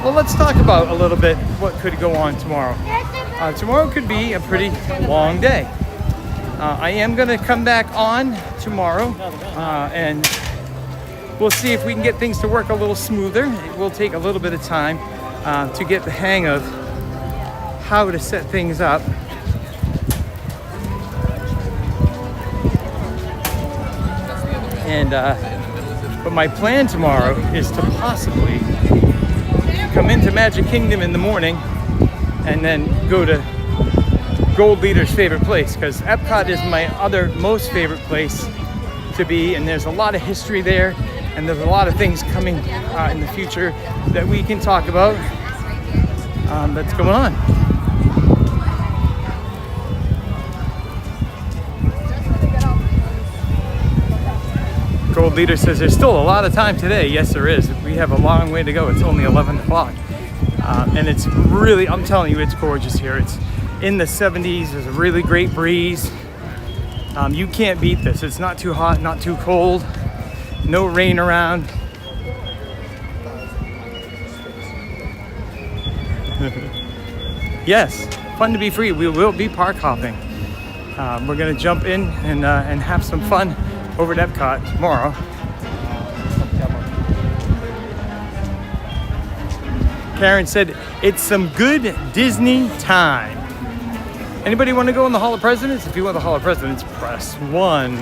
Well, let's talk about a little bit what could go on tomorrow. Tomorrow could be a pretty long day. I am going to come back on tomorrow and we'll see if we can get things to work a little smoother. It will take a little bit of time to get the hang of how to set things up. And but my plan tomorrow is to possibly come into Magic Kingdom in the morning and then go to Gold Leader's favorite place, because Epcot is my other most favorite place to be, and there's a lot of history there, and there's a lot of things coming in the future that we can talk about that's going on. Gold Leader says there's still a lot of time today. Yes, there is. We have a long way to go. It's only 11 o'clock. And it's really, I'm telling you, it's gorgeous here. It's in the 70s. There's a really great breeze. You can't beat this. It's not too hot, not too cold. No rain around. Yes, fun to be free. We will be park hopping. We're going to jump in and have some fun over at Epcot tomorrow. Karen said, it's some good Disney time. Anybody want to go in the Hall of Presidents? If you want the Hall of Presidents, press 1.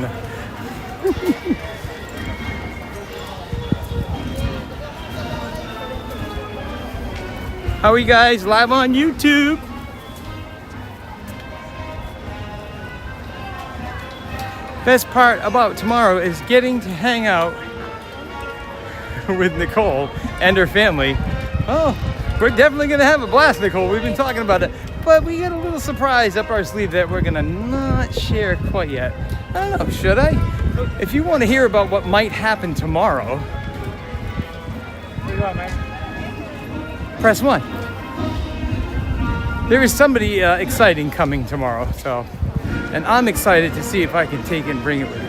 How are you guys? Live on YouTube. Best part about tomorrow is getting to hang out with Nicole and her family. Oh, we're definitely going to have a blast, Nicole. We've been talking about it. But we got a little surprise up our sleeve that we're going to not share quite yet. I don't know, should I? If you want to hear about what might happen tomorrow, you want, man? Press 1. There is somebody exciting coming tomorrow, so, and I'm excited to see if I can take it and bring it with you.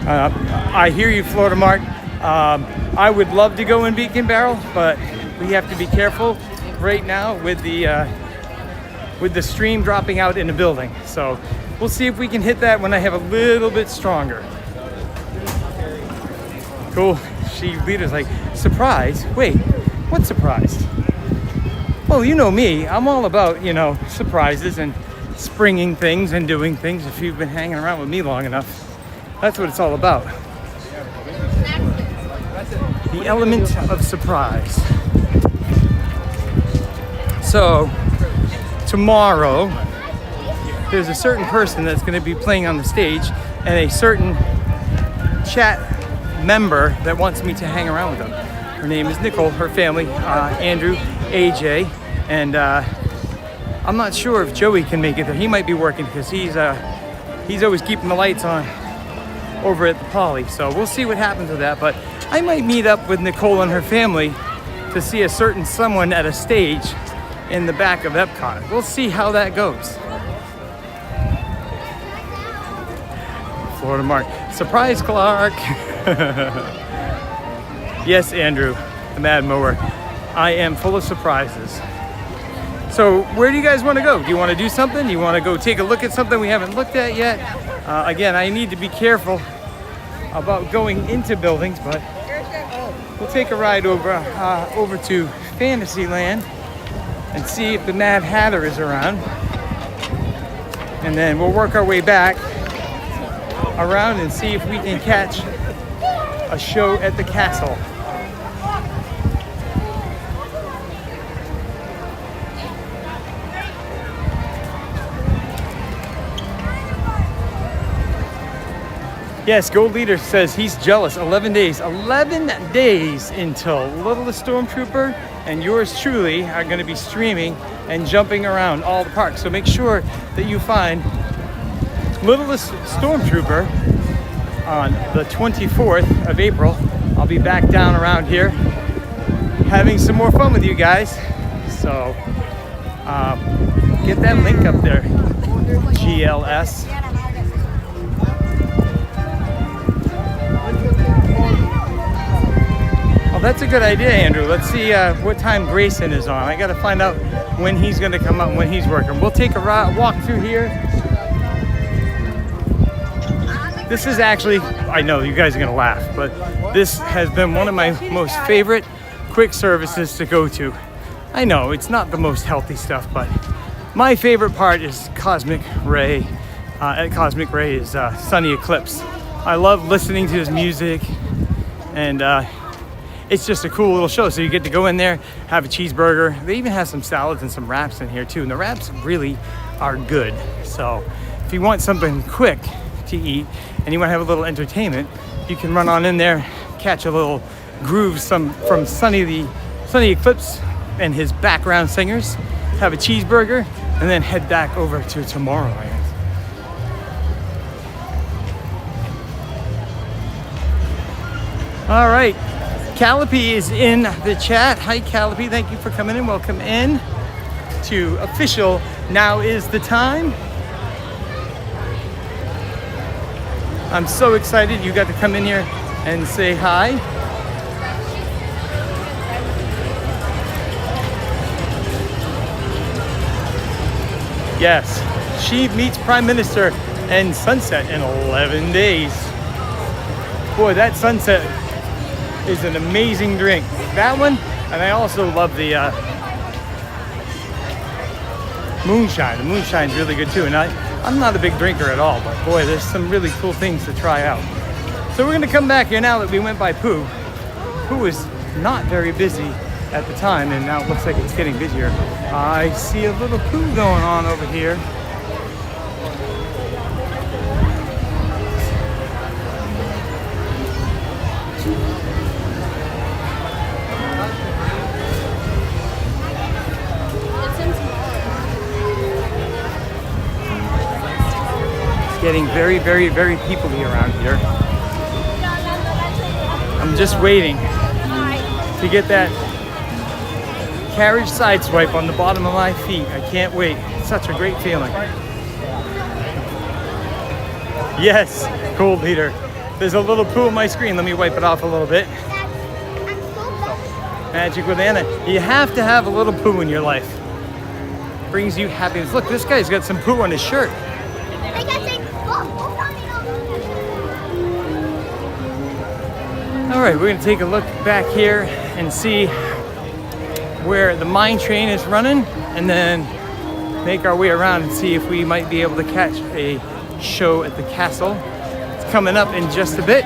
I hear you, Florida Mark. I would love to go in Beacon Barrel, but we have to be careful right now with the stream dropping out in the building. So we'll see if we can hit that when I have a little bit stronger. Cool. She leader's like, surprise? Wait, what surprise? Well, you know me. I'm all about, you know, surprises and springing things and doing things. If you've been hanging around with me long enough, that's what it's all about. The element of surprise. So, tomorrow, there's a certain person that's going to be playing on the stage and a certain chat member that wants me to hang around with them. Her name is Nicole, her family, Andrew, AJ, and I'm not sure if Joey can make it there. He might be working because he's always keeping the lights on over at the Poly. So we'll see what happens with that, but I might meet up with Nicole and her family to see a certain someone at a stage in the back of Epcot. We'll see how that goes. Florida Mark. Surprise, Clark. Yes, Andrew, the Mad Mower. I am full of surprises. So where do you guys want to go? Do you want to do something? Do you want to go take a look at something we haven't looked at yet? Again, I need to be careful about going into buildings, but we'll take a ride over to Fantasyland and see if the Mad Hatter is around. And then we'll work our way back around and see if we can catch a show at the castle. Yes, Gold Leader says he's jealous. 11 days. 11 days until Littlest Stormtrooper and yours truly are going to be streaming and jumping around all the parks. So make sure that you find Littlest Stormtrooper on the 24th of April. I'll be back down around here having some more fun with you guys. So get that link up there, GLS. Oh, that's a good idea, Andrew. Let's see what time Grayson is on. I got to find out when he's going to come up and when he's working. We'll take a walk through here. This is actually, I know you guys are going to laugh, but this has been one of my most favorite quick services to go to. I know it's not the most healthy stuff, but my favorite part is Cosmic Ray. At Cosmic Ray is Sunny Eclipse. I love listening to his music, and it's just a cool little show. So you get to go in there, have a cheeseburger. They even have some salads and some wraps in here too, and the wraps really are good. So if you want something quick to eat and you want to have a little entertainment, you can run on in there, catch a little groove from Sunny Eclipse and his background singers, have a cheeseburger, and then head back over to Tomorrowland. All right, Callipy is in the chat. Hi, Callipy. Thank you for coming in. Welcome in to official Now Is the Time. I'm so excited you got to come in here and say hi. Yes, she meets Prime Minister and Sunset in 11 days. Boy, that Sunset is an amazing drink. That one, and I also love the moonshine. The moonshine's really good too, and I'm not a big drinker at all, but boy, there's some really cool things to try out. So we're gonna come back here now that we went by Pooh. Pooh was not very busy at the time, and now it looks like it's getting busier. I see a little Pooh going on over here. Getting very, very, very peoply around here. I'm just waiting to get that carriage side swipe on the bottom of my feet. I can't wait. It's such a great feeling. Yes, cool leader. There's a little poo on my screen. Let me wipe it off a little bit. Magic with Anna. You have to have a little poo in your life. Brings you happiness. Look, this guy's got some poo on his shirt. All right, we're gonna take a look back here and see where the mine train is running, and then make our way around and see if we might be able to catch a show at the castle. It's coming up in just a bit.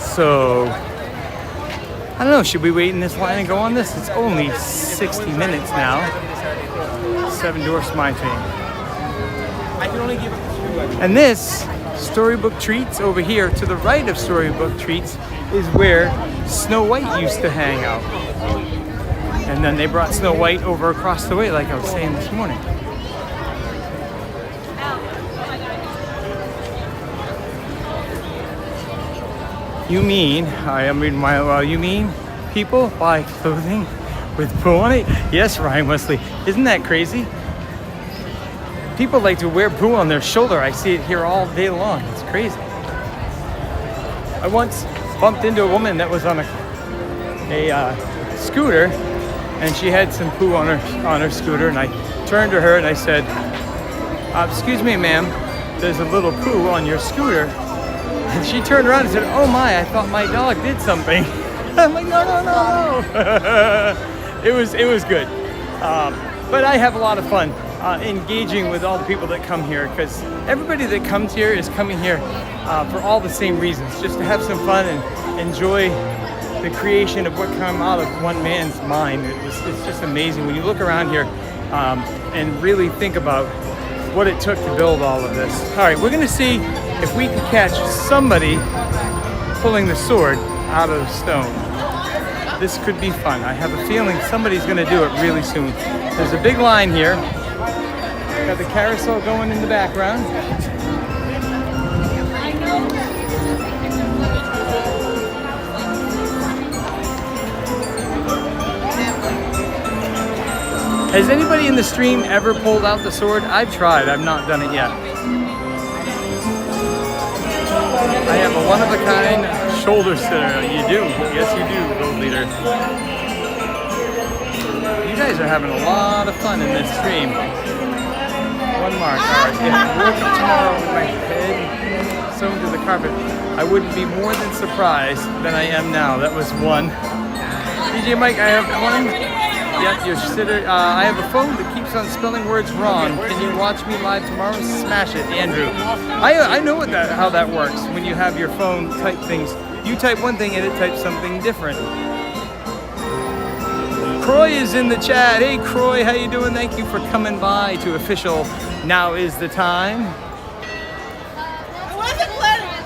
So, I don't know, should we wait in this line and go on this? It's only 60 minutes now. Seven Dwarfs Mine Train. I can only give it 2. And this, Storybook Treats, over here to the right of Storybook Treats, is where Snow White used to hang out. And then they brought Snow White over across the way, like I was saying this morning. You mean, I am reading my, you mean people buy clothing with poo on it? Yes, Ryan Wesley. Isn't that crazy? People like to wear poo on their shoulder. I see it here all day long. It's crazy. I once bumped into a woman that was on a scooter, and she had some poo on her scooter, and I turned to her and I said, excuse me, ma'am, there's a little poo on your scooter. And she turned around and said, oh my, I thought my dog did something. I'm like, no. It was good. But I have a lot of fun engaging with all the people that come here, because everybody that comes here is coming here for all the same reasons, just to have some fun and enjoy the creation of what come out of one man's mind. It's just amazing when you look around here and really think about what it took to build all of this. All right, we're gonna see if we can catch somebody pulling the sword out of the stone. This could be fun. I have a feeling somebody's gonna do it really soon. There's a big line here. Got the carousel going in the background. Has anybody in the stream ever pulled out the sword? I've tried, I've not done it yet. I have a one-of-a-kind shoulder sitter. You do, yes you do, Road Leader. You guys are having a lot of fun in this stream. One mark, all right. If I woke up tomorrow with my head sewn to the carpet, I wouldn't be more than surprised than I am now. That was one. DJ Mike, I have one. Yep, your sitter. I have a phone that keeps on spelling words wrong. Can you watch me live tomorrow? Smash it, Andrew. I know how that works. When you have your phone type things, you type one thing and it types something different. Croy is in the chat. Hey, Croy, how you doing? Thank you for coming by to official Now Is the Time.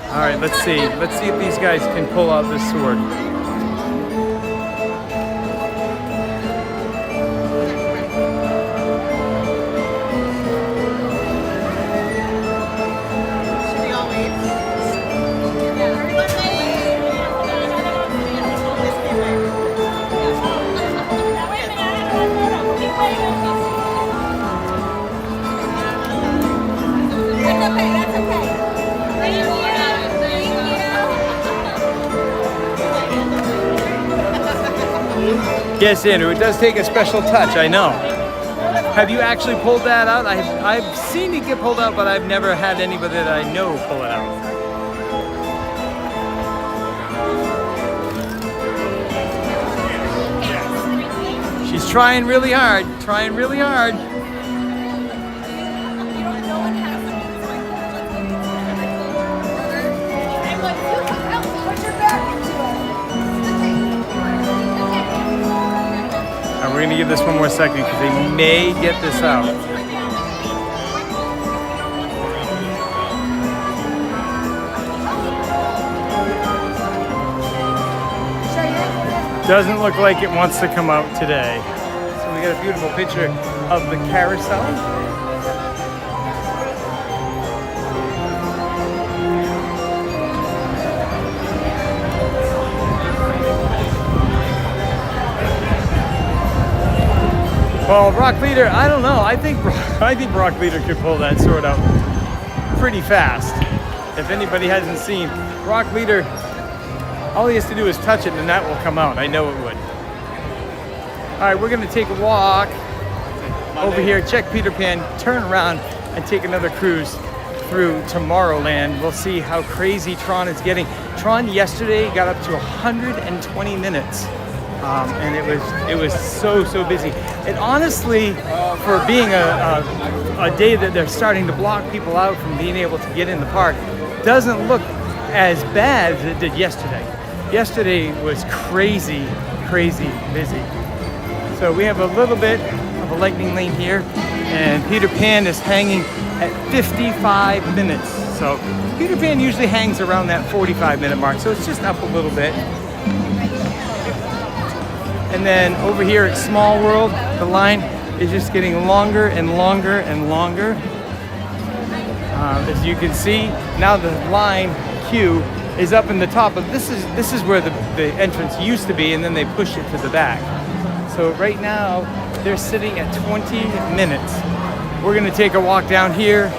All right, let's see. Let's see if these guys can pull out this sword. Yes, Andrew, it does take a special touch, I know. Have you actually pulled that out? I've seen it get pulled out, but I've never had anybody that I know pull it out. She's trying really hard, trying really hard. We're gonna give this one more second because they may get this out. Doesn't look like it wants to come out today. So we got a beautiful picture of the carousel. Well, Rock Leader, I don't know. I think Rock Leader could pull that sword out pretty fast. If anybody hasn't seen Rock Leader, all he has to do is touch it and that will come out. I know it would. All right, we're gonna take a walk over here, check Peter Pan, turn around and take another cruise through Tomorrowland. We'll see how crazy Tron is getting. Tron yesterday got up to 120 minutes. And it was so busy. And honestly, for being a day that they're starting to block people out from being able to get in the park, doesn't look as bad as it did yesterday. Yesterday was crazy busy. So we have a little bit of a lightning lane here, and Peter Pan is hanging at 55 minutes. So Peter Pan usually hangs around that 45-minute mark, so it's just up a little bit. And then over here at Small World, the line is just getting longer and longer and longer. As you can see, now the line queue is up in the top of this is where the entrance used to be, and then they pushed it to the back. So right now they're sitting at 20 minutes. We're gonna take a walk down here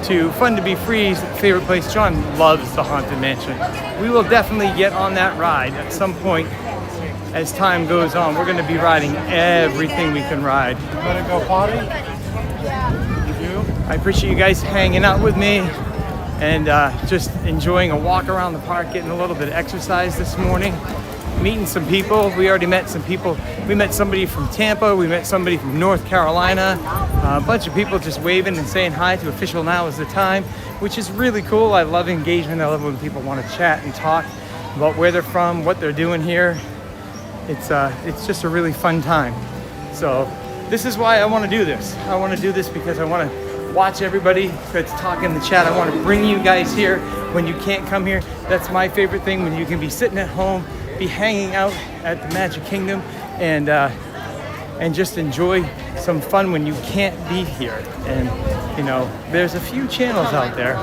to Fun to Be Free's favorite place. John loves the Haunted Mansion. We will definitely get on that ride at some point. As time goes on, we're going to be riding everything we can ride. You wanna go potty? You do? I appreciate you guys hanging out with me and just enjoying a walk around the park, getting a little bit of exercise this morning, meeting some people. We already met some people. We met somebody from Tampa. We met somebody from North Carolina. A bunch of people just waving and saying hi to Official Now Is the Time, which is really cool. I love engagement. I love when people want to chat and talk about where they're from, what they're doing here. It's just a really fun time. So this is why I want to do this. I want to do this because I want to watch everybody that's talking in the chat. I want to bring you guys here when you can't come here. That's my favorite thing, when you can be sitting at home, be hanging out at the Magic Kingdom, and just enjoy some fun when you can't be here. And you know, there's a few channels out there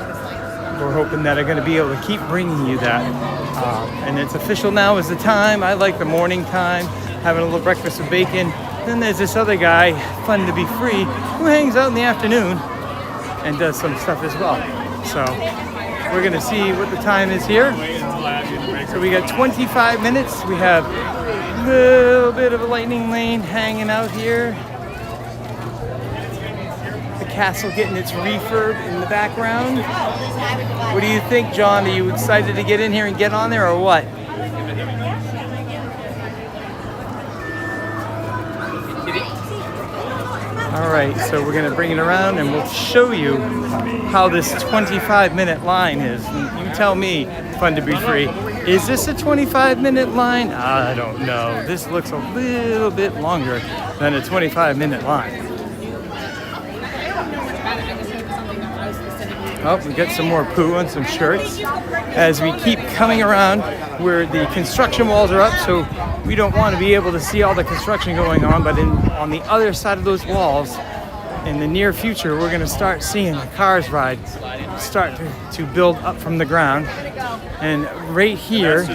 we're hoping that are going to be able to keep bringing you that. And it's Official Now Is the Time. I like the morning time, having a little breakfast with bacon. Then there's this other guy, Fun to Be Free, who hangs out in the afternoon and does some stuff as well. So we're gonna see what the time is here. So we got 25 minutes. We have a little bit of a lightning lane hanging out here. The castle getting its refurb in the background. What do you think, John? Are you excited to get in here and get on there, or what? All right, so we're gonna bring it around and we'll show you how this 25-minute line is. You tell me, Fun to Be Free. Is this a 25-minute line? I don't know. This looks a little bit longer than a 25-minute line. Oh, we got some more poo on some shirts. As we keep coming around where the construction walls are up, so we don't want to be able to see all the construction going on, but on the other side of those walls, in the near future, we're going to start seeing the Cars ride start to build up from the ground. And right here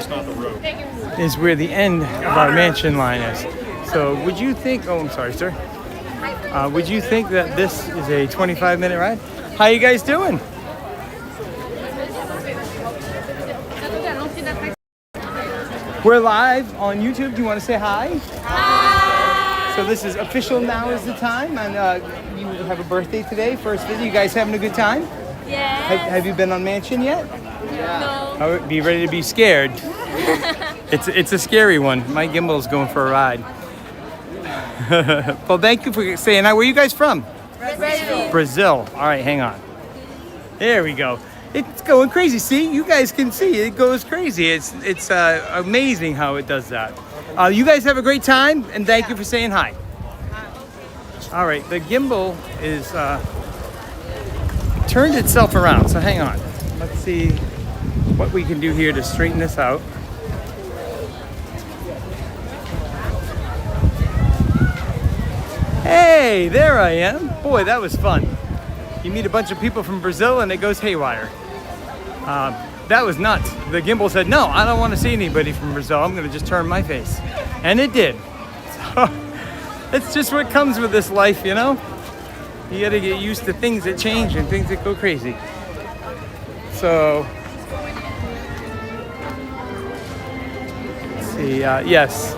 is where the end of our mansion line is. So would you think, oh, I'm sorry, sir. Would you think that this is a 25-minute ride? How you guys doing? We're live on YouTube. Do you want to say hi? Hi! So this is Official Now Is the Time, and you have a birthday today, first visit. You guys having a good time? Yeah. Have you been on Mansion yet? No. Oh, be ready to be scared. It's a scary one. My gimbal's going for a ride. Well, thank you for saying hi. Where are you guys from? Brazil. All right, hang on. There we go. It's going crazy. See, you guys can see it goes crazy. It's amazing how it does that. You guys have a great time, and thank you for saying hi. All right, the gimbal is turned itself around, so hang on. Let's see what we can do here to straighten this out. Hey, there I am. Boy, that was fun. You meet a bunch of people from Brazil and it goes haywire. That was nuts. The gimbal said, no, I don't want to see anybody from Brazil. I'm going to just turn my face. And it did. So, It's just what comes with this life, you know? You gotta get used to things that change and things that go crazy. So, let's see, yes,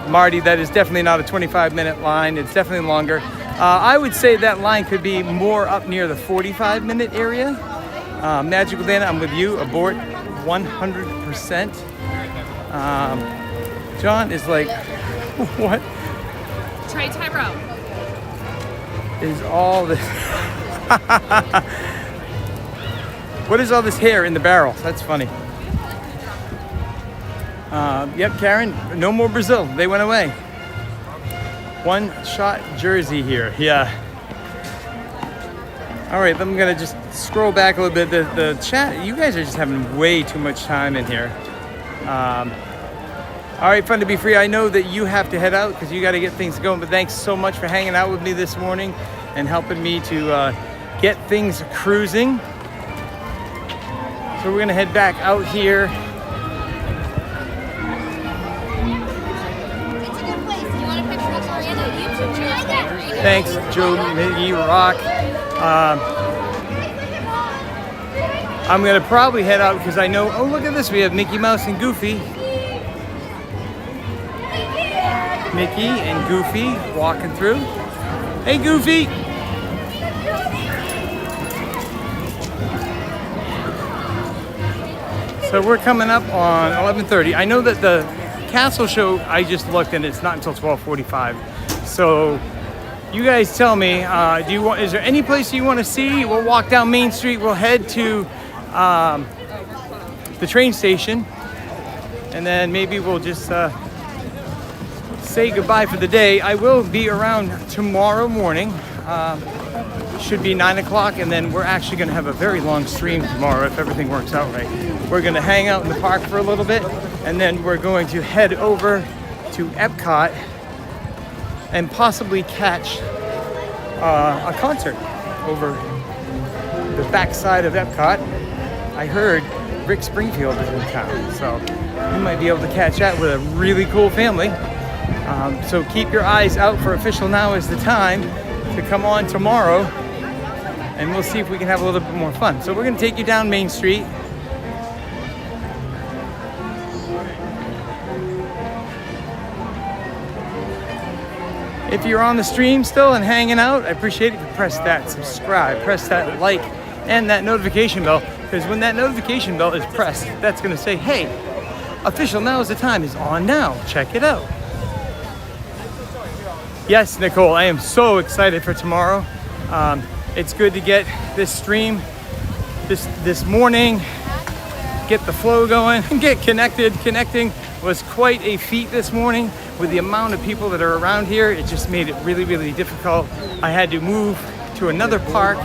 Marty, that is definitely not a 25-minute line. It's definitely longer. I would say that line could be more up near the 45-minute area. Magical Dana, I'm with you, abort 100%. John is like, what? Try Tyrone. Is all this? What is all this hair in the barrel? That's funny. Yep, Karen, no more Brazil. They went away. One shot jersey here. Yeah. All right, I'm gonna just scroll back a little bit. The chat, you guys are just having way too much time in here. All right, fun to be free. I know that you have to head out because you got to get things going, but thanks so much for hanging out with me this morning and helping me to get things cruising. So we're gonna head back out here. It's a good place. Do you want a picture of Miranda? YouTube channel. Thanks, Joe, Miggy, Rock. I'm gonna probably head out because I know, oh, look at this, we have Mickey Mouse and Goofy. Mickey and Goofy walking through. Hey, Goofy. So we're coming up on 11:30. I know that the castle show, I just looked and it's not until 12:45. So you guys tell me, is there any place you want to see? We'll walk down Main Street. We'll head to the train station, and then maybe we'll just say goodbye for the day. I will be around tomorrow morning. Should be 9 o'clock, and then we're actually going to have a very long stream tomorrow if everything works out right. We're going to hang out in the park for a little bit, and then we're going to head over to Epcot and possibly catch a concert over the backside of Epcot. I heard Rick Springfield is in town, so you might be able to catch that with a really cool family. So keep your eyes out for Official Now is the Time to come on tomorrow, and we'll see if we can have a little bit more fun. So we're going to take you down Main Street. If you're on the stream still and hanging out, I appreciate it if you press that subscribe, press that like, and that notification bell, because when that notification bell is pressed, that's going to say, hey, Official Now is the Time is on now. Check it out. Yes, Nicole, I am so excited for tomorrow. It's good to get this stream this morning, get the flow going, and get connected. Connecting was quite a feat this morning with the amount of people that are around here. It just made it really, really difficult. I had to move to another park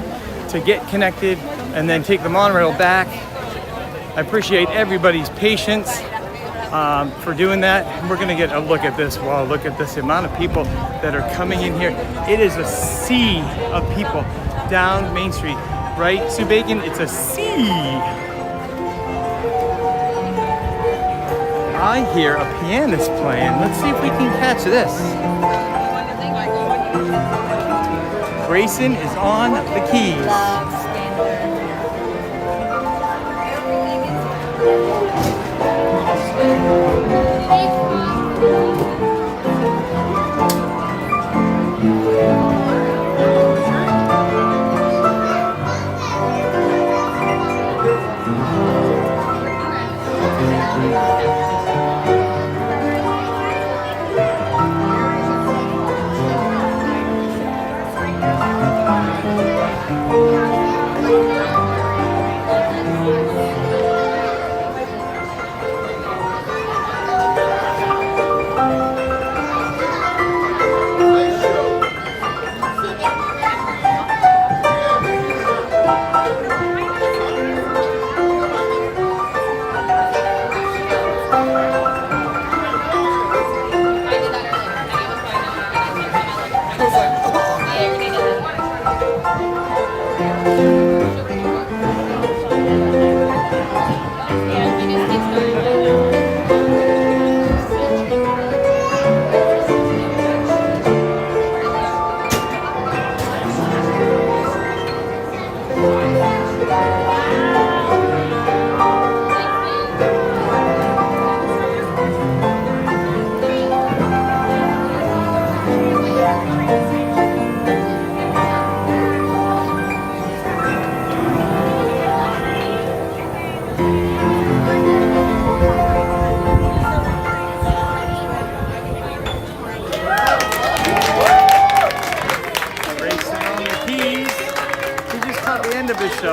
to get connected and then take the monorail back. I appreciate everybody's patience for doing that. We're gonna get a look at this. Wow, look at this amount of people that are coming in here. It is a sea of people down Main Street, right? Sue Bacon, it's a sea. I hear a pianist playing. Let's see if we can catch this. Grayson is on the keys.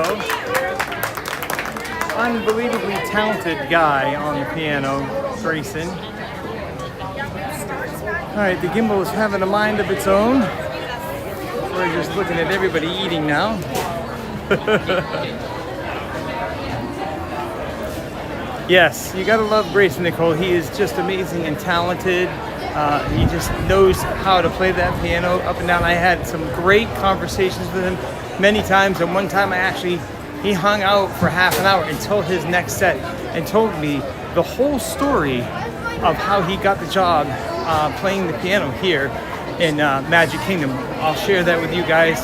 Joe. Unbelievably talented guy on the piano, Grayson. All right, the gimbal is having a mind of its own. We're just looking at everybody eating now. Yes, you gotta love Grayson, Nicole. He is just amazing and talented. He just knows how to play that piano up and down. I had some great conversations with him many times, and one time he hung out for half an hour until his next set and told me the whole story of how he got the job playing the piano here in Magic Kingdom. I'll share that with you guys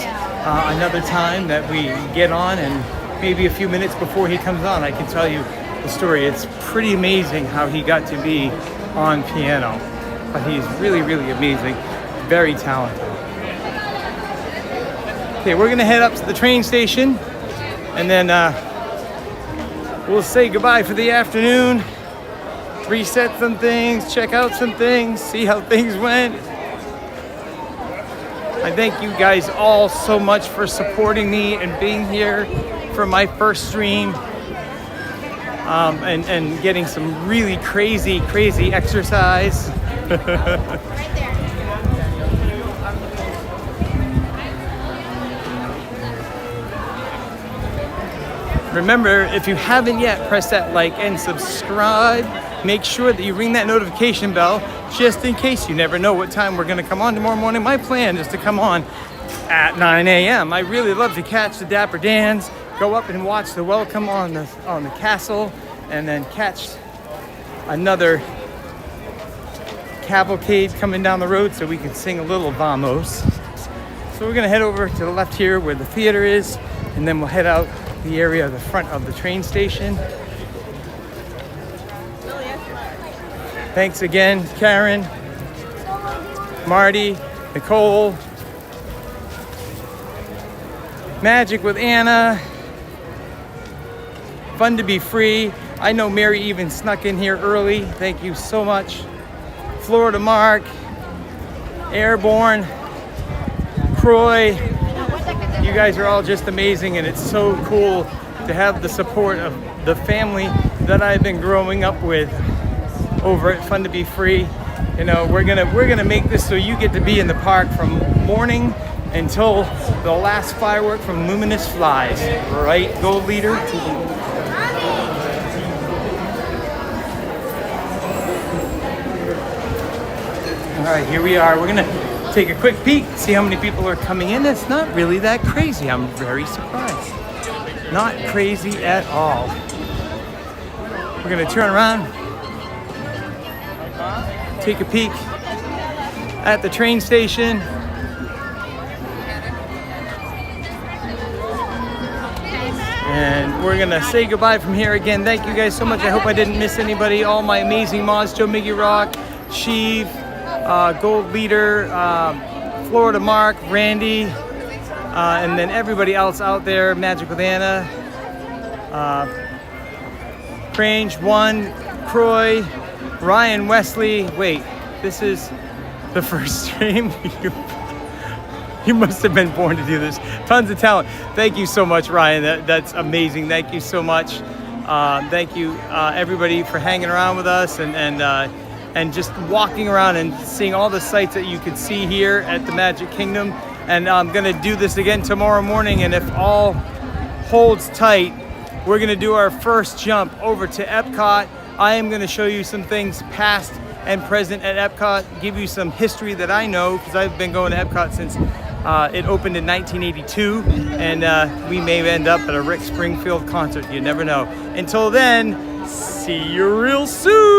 another time that we get on, and maybe a few minutes before he comes on, I can tell you the story. It's pretty amazing how he got to be on piano, but he's really, really amazing, very talented. Okay, we're gonna head up to the train station, and then we'll say goodbye for the afternoon, reset some things, check out some things, see how things went. I thank you guys all so much for supporting me and being here for my first stream, and getting some really crazy exercise. Remember, if you haven't yet, press that like and subscribe. Make sure that you ring that notification bell just in case. You never know what time we're gonna come on tomorrow morning. My plan is to come on at 9 a.m. I really love to catch the Dapper Dans, go up and watch the welcome on the castle, and then catch another cavalcade coming down the road so we can sing a little Vamos. So we're gonna head over to the left here where the theater is, and then we'll head out the area of the front of the train station. Thanks again, Karen, Marty, Nicole, Magic with Anna, fun to be free. I know Mary even snuck in here early. Thank you so much. Florida Mark, Airborne, Croy. You guys are all just amazing, and it's so cool to have the support of the family that I've been growing up with over at Fun to Be Free. You know, we're gonna make this so you get to be in the park from morning until the last firework from Luminous flies. Right, Gold Leader? All right, here we are. We're gonna take a quick peek, see how many people are coming in. It's not really that crazy. I'm very surprised. Not crazy at all. We're gonna turn around, take a peek at the train station. And we're gonna say goodbye from here again. Thank you guys so much. I hope I didn't miss anybody. All my amazing mods, Joe Miggy Rock, Sheev, Gold Leader, Florida Mark, Randy, and then everybody else out there, Magic with Anna, Crange, One, Croy, Ryan Wesley. Wait, this is the first stream? You must have been born to do this. Tons of talent. Thank you so much, Ryan. That's amazing. Thank you so much. Thank you, everybody, for hanging around with us and just walking around and seeing all the sights that you could see here at the Magic Kingdom. And I'm gonna do this again tomorrow morning, and if all holds tight, we're gonna do our first jump over to Epcot. I am gonna show you some things past and present at Epcot, give you some history that I know, because I've been going to Epcot since it opened in 1982, and we may end up at a Rick Springfield concert. You never know. Until then, see you real soon.